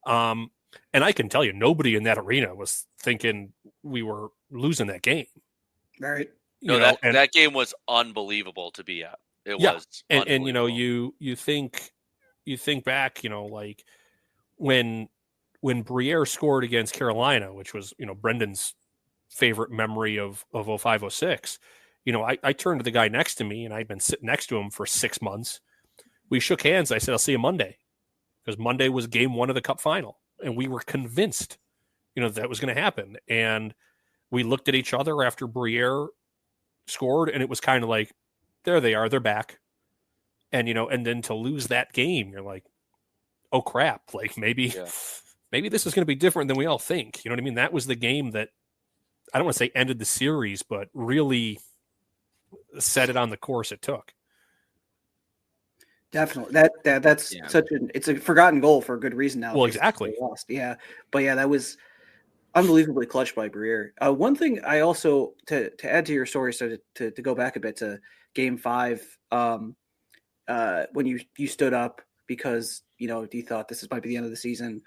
And I can tell you, nobody in that arena was thinking we were losing that game. Right. That game was unbelievable to be at. It was. And you think back, like when Briere scored against Carolina, which was, Brendan's favorite memory of 05-06, I turned to the guy next to me, and I'd been sitting next to him for 6 months. We shook hands. I said, I'll see you Monday, because Monday was game 1 of the Cup final. And we were convinced, that was going to happen. And we looked at each other after Briere scored, and it was kind of like, there they are, they're back. And, and then to lose that game, you're like, oh crap. Like maybe this is going to be different than we all think. You know what I mean? That was the game that, I don't want to say ended the series, but really set it on the course it took. Definitely. That's it's a forgotten goal for a good reason now. Well, exactly. Lost. Yeah. But yeah, that was unbelievably clutch by Briere. One thing I also, to add to your story, so to go back a bit to game 5, when you stood up because, you thought this might be the end of the season,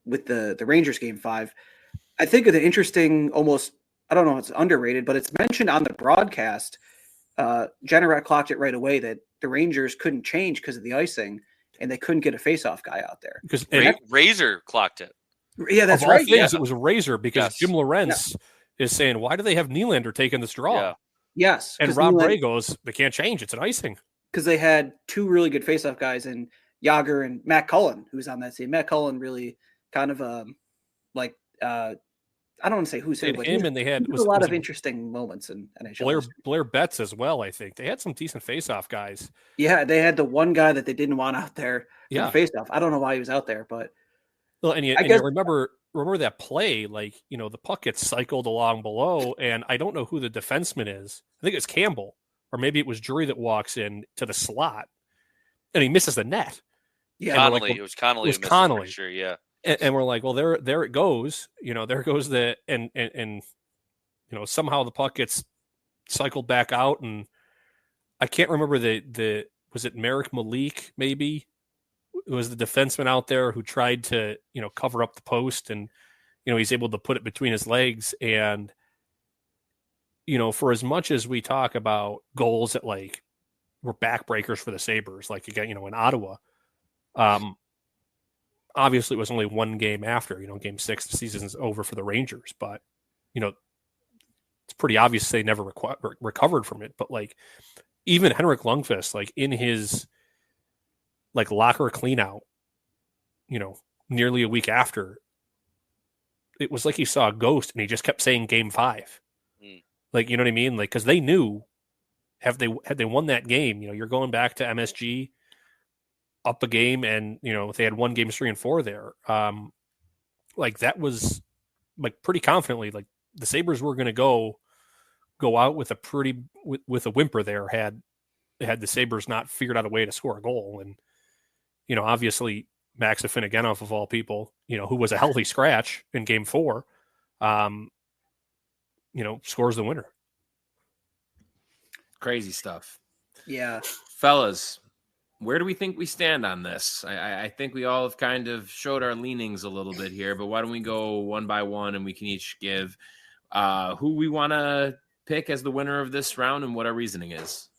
with the Rangers game 5, I think of the interesting, almost, I don't know if it's underrated, but it's mentioned on the broadcast. Jennerat clocked it right away that the Rangers couldn't change because of the icing, and they couldn't get a faceoff guy out there. Because Razor clocked it. Yeah, that's of all right. Things, Yeah. It was a Razor because Yes. Jim Lorentz is saying, why do they have Nylander taking this draw? Yeah. Yes. And Rob Bray goes, they can't change. It's an icing. Because they had two really good faceoff guys in Yager and Matt Cullen, who's on that team. Matt Cullen really kind of I don't want to say who's who, but him and they had a lot of interesting moments in NHL. Blair Betts as well, I think. They had some decent face-off guys. Yeah, they had the one guy that they didn't want out there in Yeah. the face-off. I don't know why he was out there, but Well, and you remember that play, like, you know, the puck gets cycled along below, and I don't know who the defenseman is. I think it's Campbell, or maybe it was Drury that walks in to the slot, and he misses the net. Yeah, Connolly. It was Connolly. It was Connolly. Sure, yeah. And we're like, well, there it goes. You know, there goes and you know, somehow the puck gets cycled back out, and I can't remember the was it Merrick Malik, maybe? It was the defenseman out there who tried to, you know, cover up the post, and, you know, he's able to put it between his legs. And, you know, for as much as we talk about goals that, like, were backbreakers for the Sabres, like, again, you know, in Ottawa, obviously it was only one game after, you know, game 6, the season's over for the Rangers, but, you know, it's pretty obvious they never recovered from it. But, like, even Henrik Lundqvist, like, in his, like, locker cleanout, you know, nearly a week after, it was like he saw a ghost, and he just kept saying game 5. Like, you know what I mean? Like, because they knew, had they won that game, you know, you're going back to MSG, up a game, and, you know, they had won games 3 and 4 there. Like, that was, like, pretty confidently, like, the Sabres were going to go out with with a whimper there had the Sabres not figured out a way to score a goal. And, you know, obviously Max Afinogenov, of all people, you know, who was a healthy scratch in game 4, you know, scores the winner. Crazy stuff. yeah. Fellas, where do we think we stand on this? I think we all have kind of showed our leanings a little bit here, but why don't we go one by one, and we can each give who we want to pick as the winner of this round and what our reasoning is.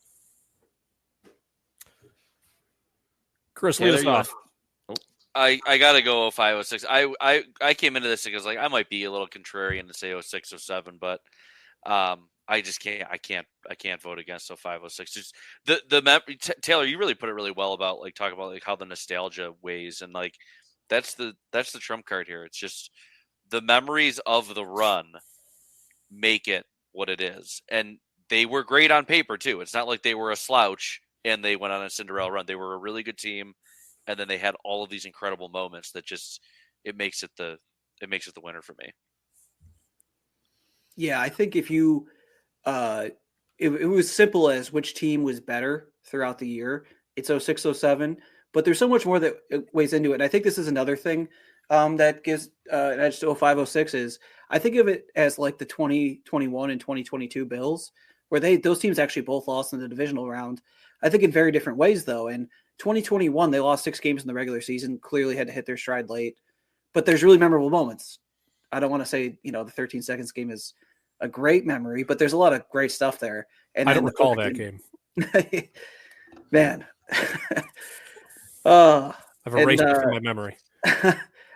Chris, lead us off. I gotta go 0506. I came into this because, like, I might be a little contrarian to say 06 or 07, but I just can't. I can't vote against 0506. Just Taylor, you really put it really well about, like, talk about, like, how the nostalgia weighs, and, like, that's the trump card here. It's just the memories of the run make it what it is, and they were great on paper too. It's not like they were a slouch and they went on a Cinderella run. They were a really good team, and then they had all of these incredible moments that just it makes it the winner for me. Yeah, I think if you it was simple as which team was better throughout the year. It's 06, 07, but there's so much more that weighs into it. And I think this is another thing that gives an edge to 05, 06 is I think of it as like the 2021 and 2022 Bills, where those teams actually both lost in the divisional round. I think in very different ways, though. And 2021, they lost 6 games in the regular season, clearly had to hit their stride late. But there's really memorable moments. I don't want to say, you know, the 13 seconds game is a great memory, but there's a lot of great stuff there. And I don't recall that game. Man. I've erased it from my memory.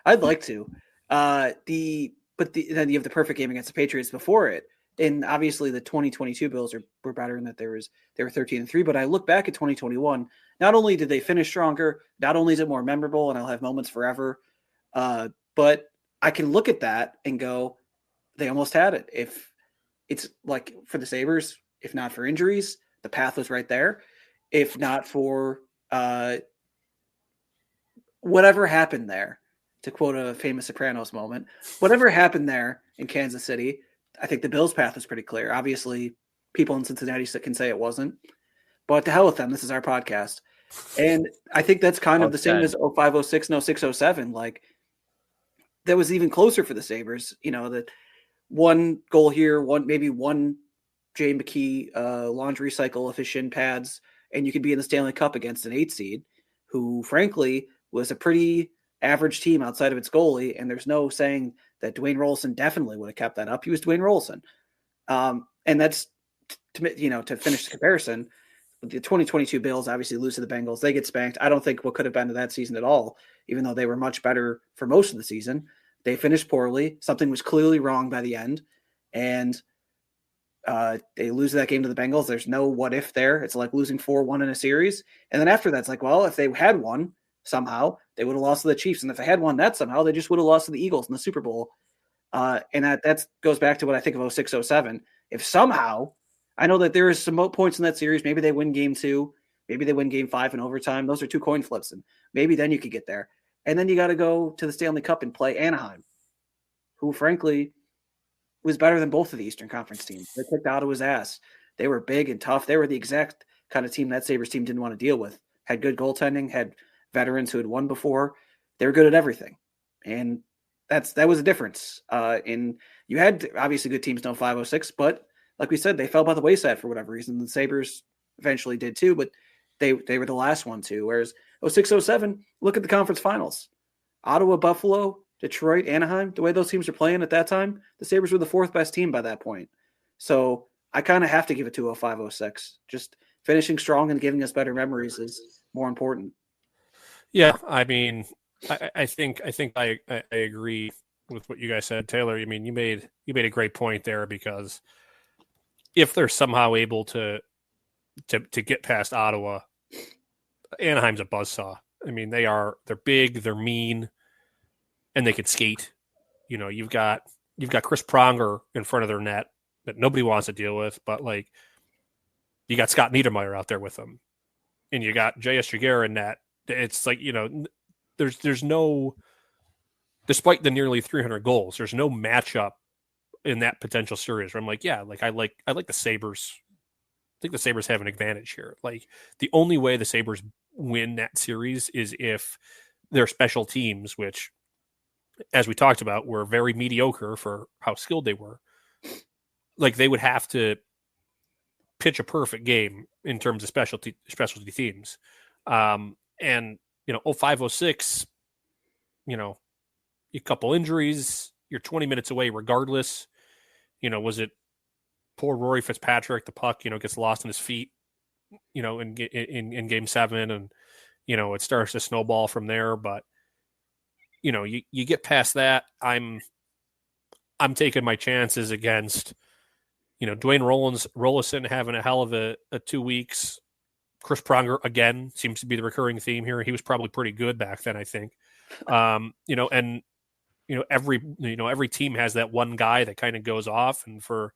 I'd like to. Then you have the perfect game against the Patriots before it. And obviously the 2022 Bills were better in that they were 13-3. But I look back at 2021, not only did they finish stronger, not only is it more memorable and I'll have moments forever, but I can look at that and go, they almost had it. If it's like for the Sabres, if not for injuries, the path was right there. If not for whatever happened there, to quote a famous Sopranos moment, whatever happened there in Kansas City, I think the Bills' path was pretty clear. Obviously, people in Cincinnati can say it wasn't, but to hell with them. This is our podcast. And I think that's kind of the same as 05, 06, and 06, 07. Like, that was even closer for the Sabres. You know, that one goal here, maybe one Jay McKee laundry cycle of his shin pads, and you could be in the Stanley Cup against an 8 seed who, frankly, was a pretty average team outside of its goalie, and there's no saying that Dwayne Rolson definitely would have kept that up. He was Dwayne Rolson. And that's, to finish the comparison, the 2022 Bills obviously lose to the Bengals. They get spanked. I don't think what could have been to that season at all, even though they were much better for most of the season. They finished poorly. Something was clearly wrong by the end. And they lose that game to the Bengals. There's no what if there. It's like losing 4-1 in a series. And then after that, it's like, well, if they had won somehow, they would have lost to the Chiefs. And if they had won that somehow, they just would have lost to the Eagles in the Super Bowl. And that goes back to what I think of 06, 07. If somehow, I know that there is some points in that series, maybe they win game 2, maybe they win game 5 in overtime. Those are 2 coin flips, and maybe then you could get there. And then you got to go to the Stanley Cup and play Anaheim, who frankly was better than both of the Eastern Conference teams. They kicked Ottawa's ass. They were big and tough. They were the exact kind of team that Sabres team didn't want to deal with. Had good goaltending, had veterans who had won before. They were good at everything. And that was a difference. And you had obviously good teams in 05-06, but like we said, they fell by the wayside for whatever reason. The Sabres eventually did too, but they were the last one to. Whereas 06-07, look at the conference finals. Ottawa, Buffalo, Detroit, Anaheim, the way those teams are playing at that time, the Sabres were the 4th best team by that point. So I kind of have to give it to 05-06. Just finishing strong and giving us better memories is more important. Yeah, I mean, I think I agree with what you guys said, Taylor. I mean, you made a great point there, because if they're somehow able to get past Ottawa, Anaheim's a buzzsaw. I mean, they're big, they're mean, and they can skate. You know, you've got Chris Pronger in front of their net that nobody wants to deal with, but like you got Scott Niedermayer out there with them, and you got J.S. Jaguar in net. It's like, you know, there's no, despite the nearly 300 goals, there's no matchup in that potential series where I'm like, yeah, like I like the Sabres. I think the Sabres have an advantage here. Like the only way the Sabres win that series is if their special teams, which, as we talked about, were very mediocre for how skilled they were. Like they would have to pitch a perfect game in terms of specialty teams. And, you know, 05-06, you know, a couple injuries, you're 20 minutes away regardless. You know, was it poor Rory Fitzpatrick, the puck, you know, gets lost in his feet, you know, in game 7, and, you know, it starts to snowball from there. But, you know, you get past that. I'm taking my chances against, you know, Dwayne Rollison having a hell of a 2 weeks. Chris Pronger, again, seems to be the recurring theme here. He was probably pretty good back then, I think. You know, and, you know, every team has that one guy that kind of goes off. And for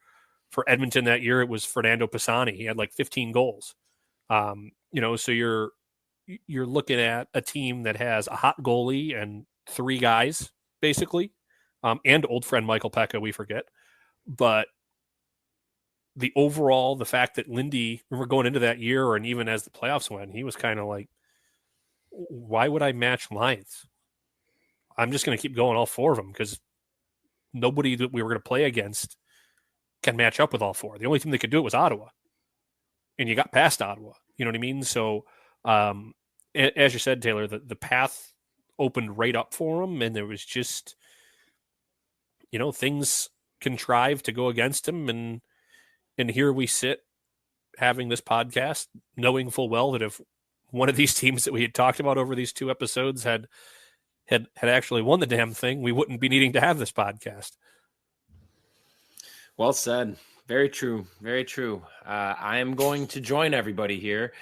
Edmonton that year, it was Fernando Pisani. He had like 15 goals. You know, so you're looking at a team that has a hot goalie and 3 guys, basically, and old friend Michael Pekka, we forget. But the fact that Lindy, remember going into that year, and even as the playoffs went, he was kind of like, why would I match lines? I'm just going to keep going all 4 of them, because nobody that we were going to play against can match up with all 4. The only team that could do it was Ottawa. And you got past Ottawa. You know what I mean? So, as you said, Taylor, the path opened right up for them, and there was just, you know, things contrived to go against him, and here we sit having this podcast, knowing full well that if one of these teams that we had talked about over these 2 episodes had actually won the damn thing, we wouldn't be needing to have this podcast. Well said. Very true. Very true. I am going to join everybody here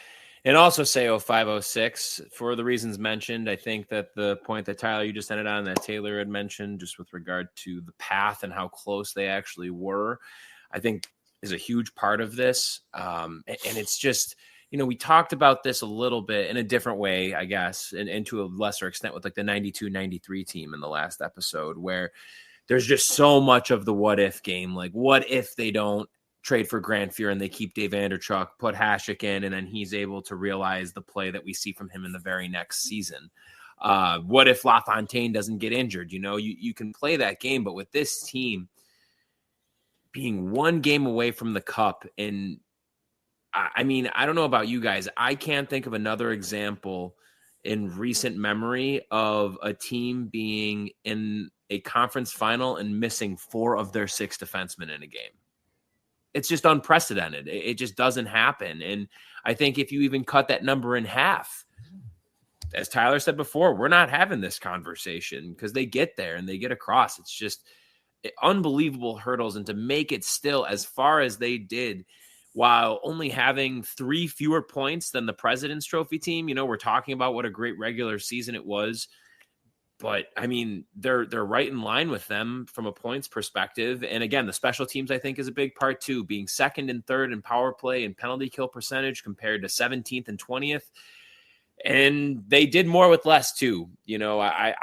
and also say 05-06 for the reasons mentioned. I think that the point that Tyler, you just ended on, that Taylor had mentioned, just with regard to the path and how close they actually were, I think is a huge part of this. And it's just, you know, we talked about this a little bit in a different way, I guess, and to a lesser extent with like the 92-93 team in the last episode, where there's just so much of the what if game. Like, what if they don't trade for Grant Fuhr and they keep Dave Anderchuk, put Hasek in, and then he's able to realize the play that we see from him in the very next season? What if LaFontaine doesn't get injured? You know, you can play that game, but with this team being 1 game away from the Cup, and I mean, I don't know about you guys, I can't think of another example in recent memory of a team being in a conference final and missing 4 of their 6 defensemen in a game. it's just unprecedented. It just doesn't happen. And I think if you even cut that number in half, as Tyler said before, we're not having this conversation because they get there and they get across. It's just unbelievable hurdles. And to make it still as far as they did, while only having 3 fewer points than the President's Trophy team, we're talking about what a great regular season it was. But I mean, they're right in line with them from a points perspective. And again, the special teams, I think, is a big part too, being second and third in power play and penalty kill percentage compared to 17th and 20th. And they did more with less too. I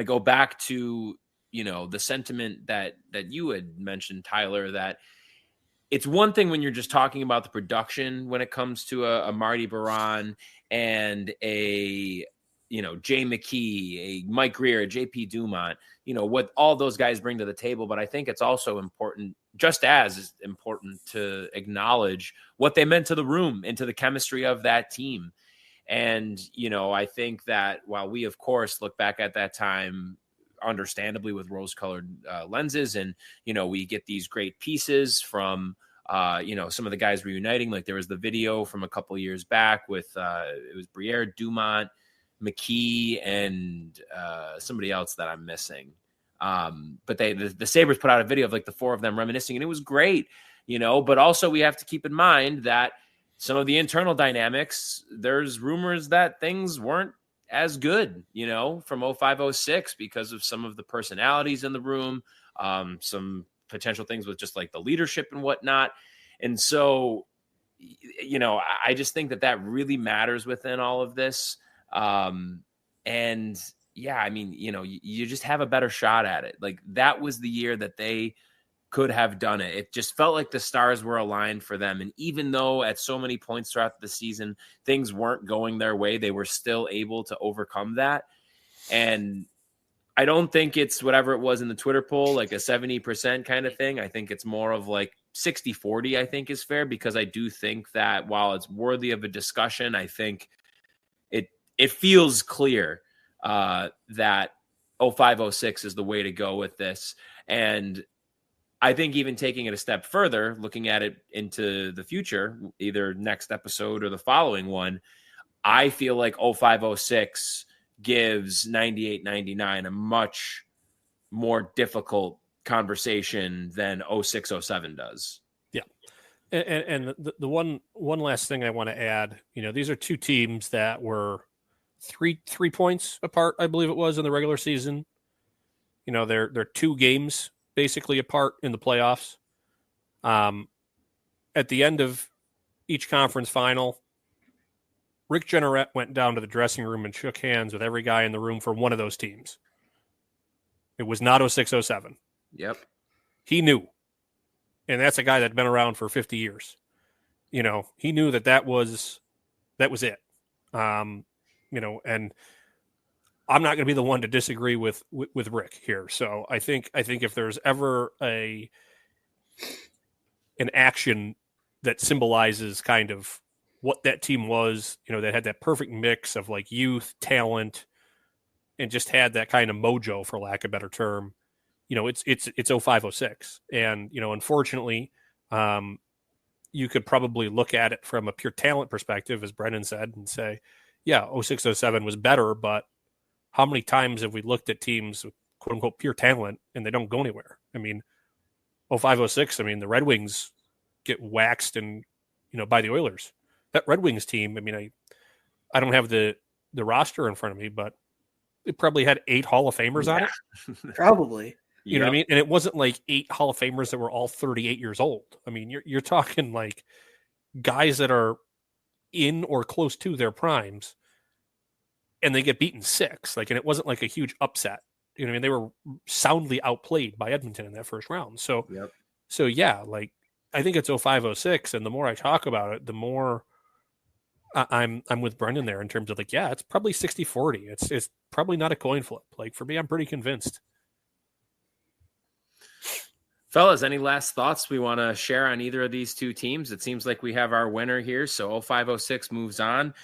go back to, the sentiment that you had mentioned, Tyler, that it's one thing when you're just talking about the production when it comes to a Marty Baron and a Jay McKee, a Mike Greer, a JP Dumont, what all those guys bring to the table. But I think it's also important, just as important, to acknowledge what they meant to the room and to the chemistry of that team. And, I think that while we, of course, look back at that time, understandably with rose-colored lenses, and, we get these great pieces from, some of the guys reuniting, like there was the video from a couple of years back with, it was Briere, Dumont, McKee, and somebody else that I'm missing. But the Sabres put out a video of like the 4 of them reminiscing, and it was great, but also we have to keep in mind that some of the internal dynamics, there's rumors that things weren't as good, from 05-06 because of some of the personalities in the room, some potential things with just like the leadership and whatnot. And so, I just think that really matters within all of this. And yeah, I mean, you just have a better shot at it. Like that was the year that they could have done it. It just felt like the stars were aligned for them. And even though at so many points throughout the season, things weren't going their way, they were still able to overcome that. And I don't think it's whatever it was in the Twitter poll, like a 70% kind of thing. I think it's more of like 60-40, I think is fair, because I do think that while it's worthy of a discussion, I think it feels clear that 05-06 is the way to go with this. And I think even taking it a step further, looking at it into the future, either next episode or the following one, I feel like 05-06 gives 98-99 a much more difficult conversation than 06-07 does. Yeah. And the one last thing I want to add, these are 2 teams that were three points apart, I believe it was, in the regular season. They're 2 games basically apart in the playoffs. At the end of each conference final, Rick Jeanneret went down to the dressing room and shook hands with every guy in the room for one of those teams. It was not 06-07. Yep. He knew. And that's a guy that's been around for 50 years. He knew that was it. And I'm not going to be the one to disagree with Rick here. So I think if there's ever an action that symbolizes kind of what that team was, that had that perfect mix of like youth, talent, and just had that kind of mojo, for lack of a better term, it's 05-06. And, unfortunately, you could probably look at it from a pure talent perspective, as Brendan said, and say, yeah, 06-07 was better, but how many times have we looked at teams with quote unquote pure talent and they don't go anywhere? I mean, 05-06, I mean, the Red Wings get waxed by the Oilers. That Red Wings team, I mean, I don't have the roster in front of me, but it probably had 8 Hall of Famers on it. Probably. You know what I mean? And it wasn't like 8 Hall of Famers that were all 38 years old. I mean, you're talking like guys that are in or close to their primes, and they get beaten 6. And it wasn't like a huge upset. You know what I mean? They were soundly outplayed by Edmonton in that first round. So, So yeah, I think it's 05-06, and the more I talk about it, the more I'm with Brendan there in terms of it's probably 60-40. It's probably not a coin flip. For me, I'm pretty convinced. Fellas, any last thoughts we want to share on either of these 2 teams? It seems like we have our winner here. So 05-06 moves on.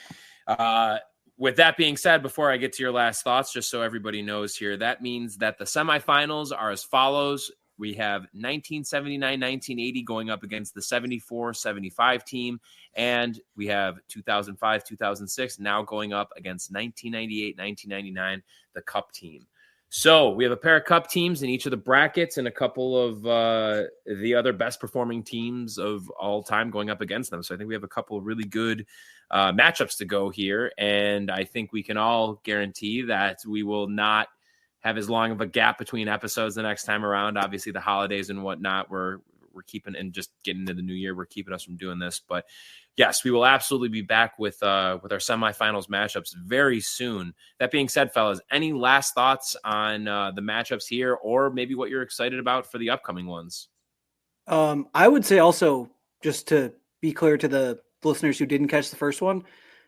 With that being said, before I get to your last thoughts, just so everybody knows here, that means that the semifinals are as follows. We have 1979-1980 going up against the 74-75 team. And we have 2005-2006 now going up against 1998-1999, the Cup team. So we have a pair of Cup teams in each of the brackets and a couple of the other best performing teams of all time going up against them. So I think we have a couple of really good matchups to go here. And I think we can all guarantee that we will not have as long of a gap between episodes the next time around. Obviously the holidays and whatnot, we're keeping, and just getting into the new year, we're keeping us from doing this. But yes, we will absolutely be back with our semifinals matchups very soon. That being said, fellas, any last thoughts on the matchups here, or maybe what you're excited about for the upcoming ones? I would say also, just to be clear to the listeners who didn't catch the first one,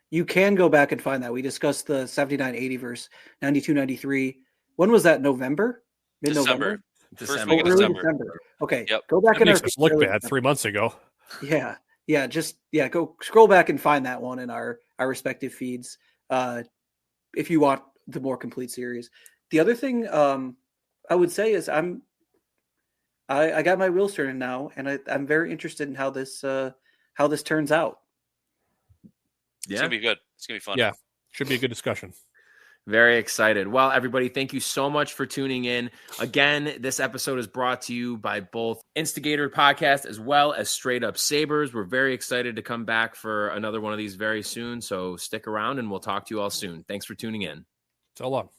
you can go back and find that. We discussed the 79-80 versus 92-93. When was that? November? Mid-November? First week of December. Okay. Yep. Go back That in makes our us look bad 3 months ago. Yeah. Go scroll back and find that one in our respective feeds. If you want the more complete series. The other thing I would say is I got my wheels turning now, and I'm very interested in how this turns out. It's gonna be good. It's gonna be fun. Yeah, should be a good discussion. Very excited. Well, everybody, thank you so much for tuning in. Again, this episode is brought to you by both Instigator Podcast as well as Straight Up Sabres. We're very excited to come back for another one of these very soon. So stick around and we'll talk to you all soon. Thanks for tuning in. So long.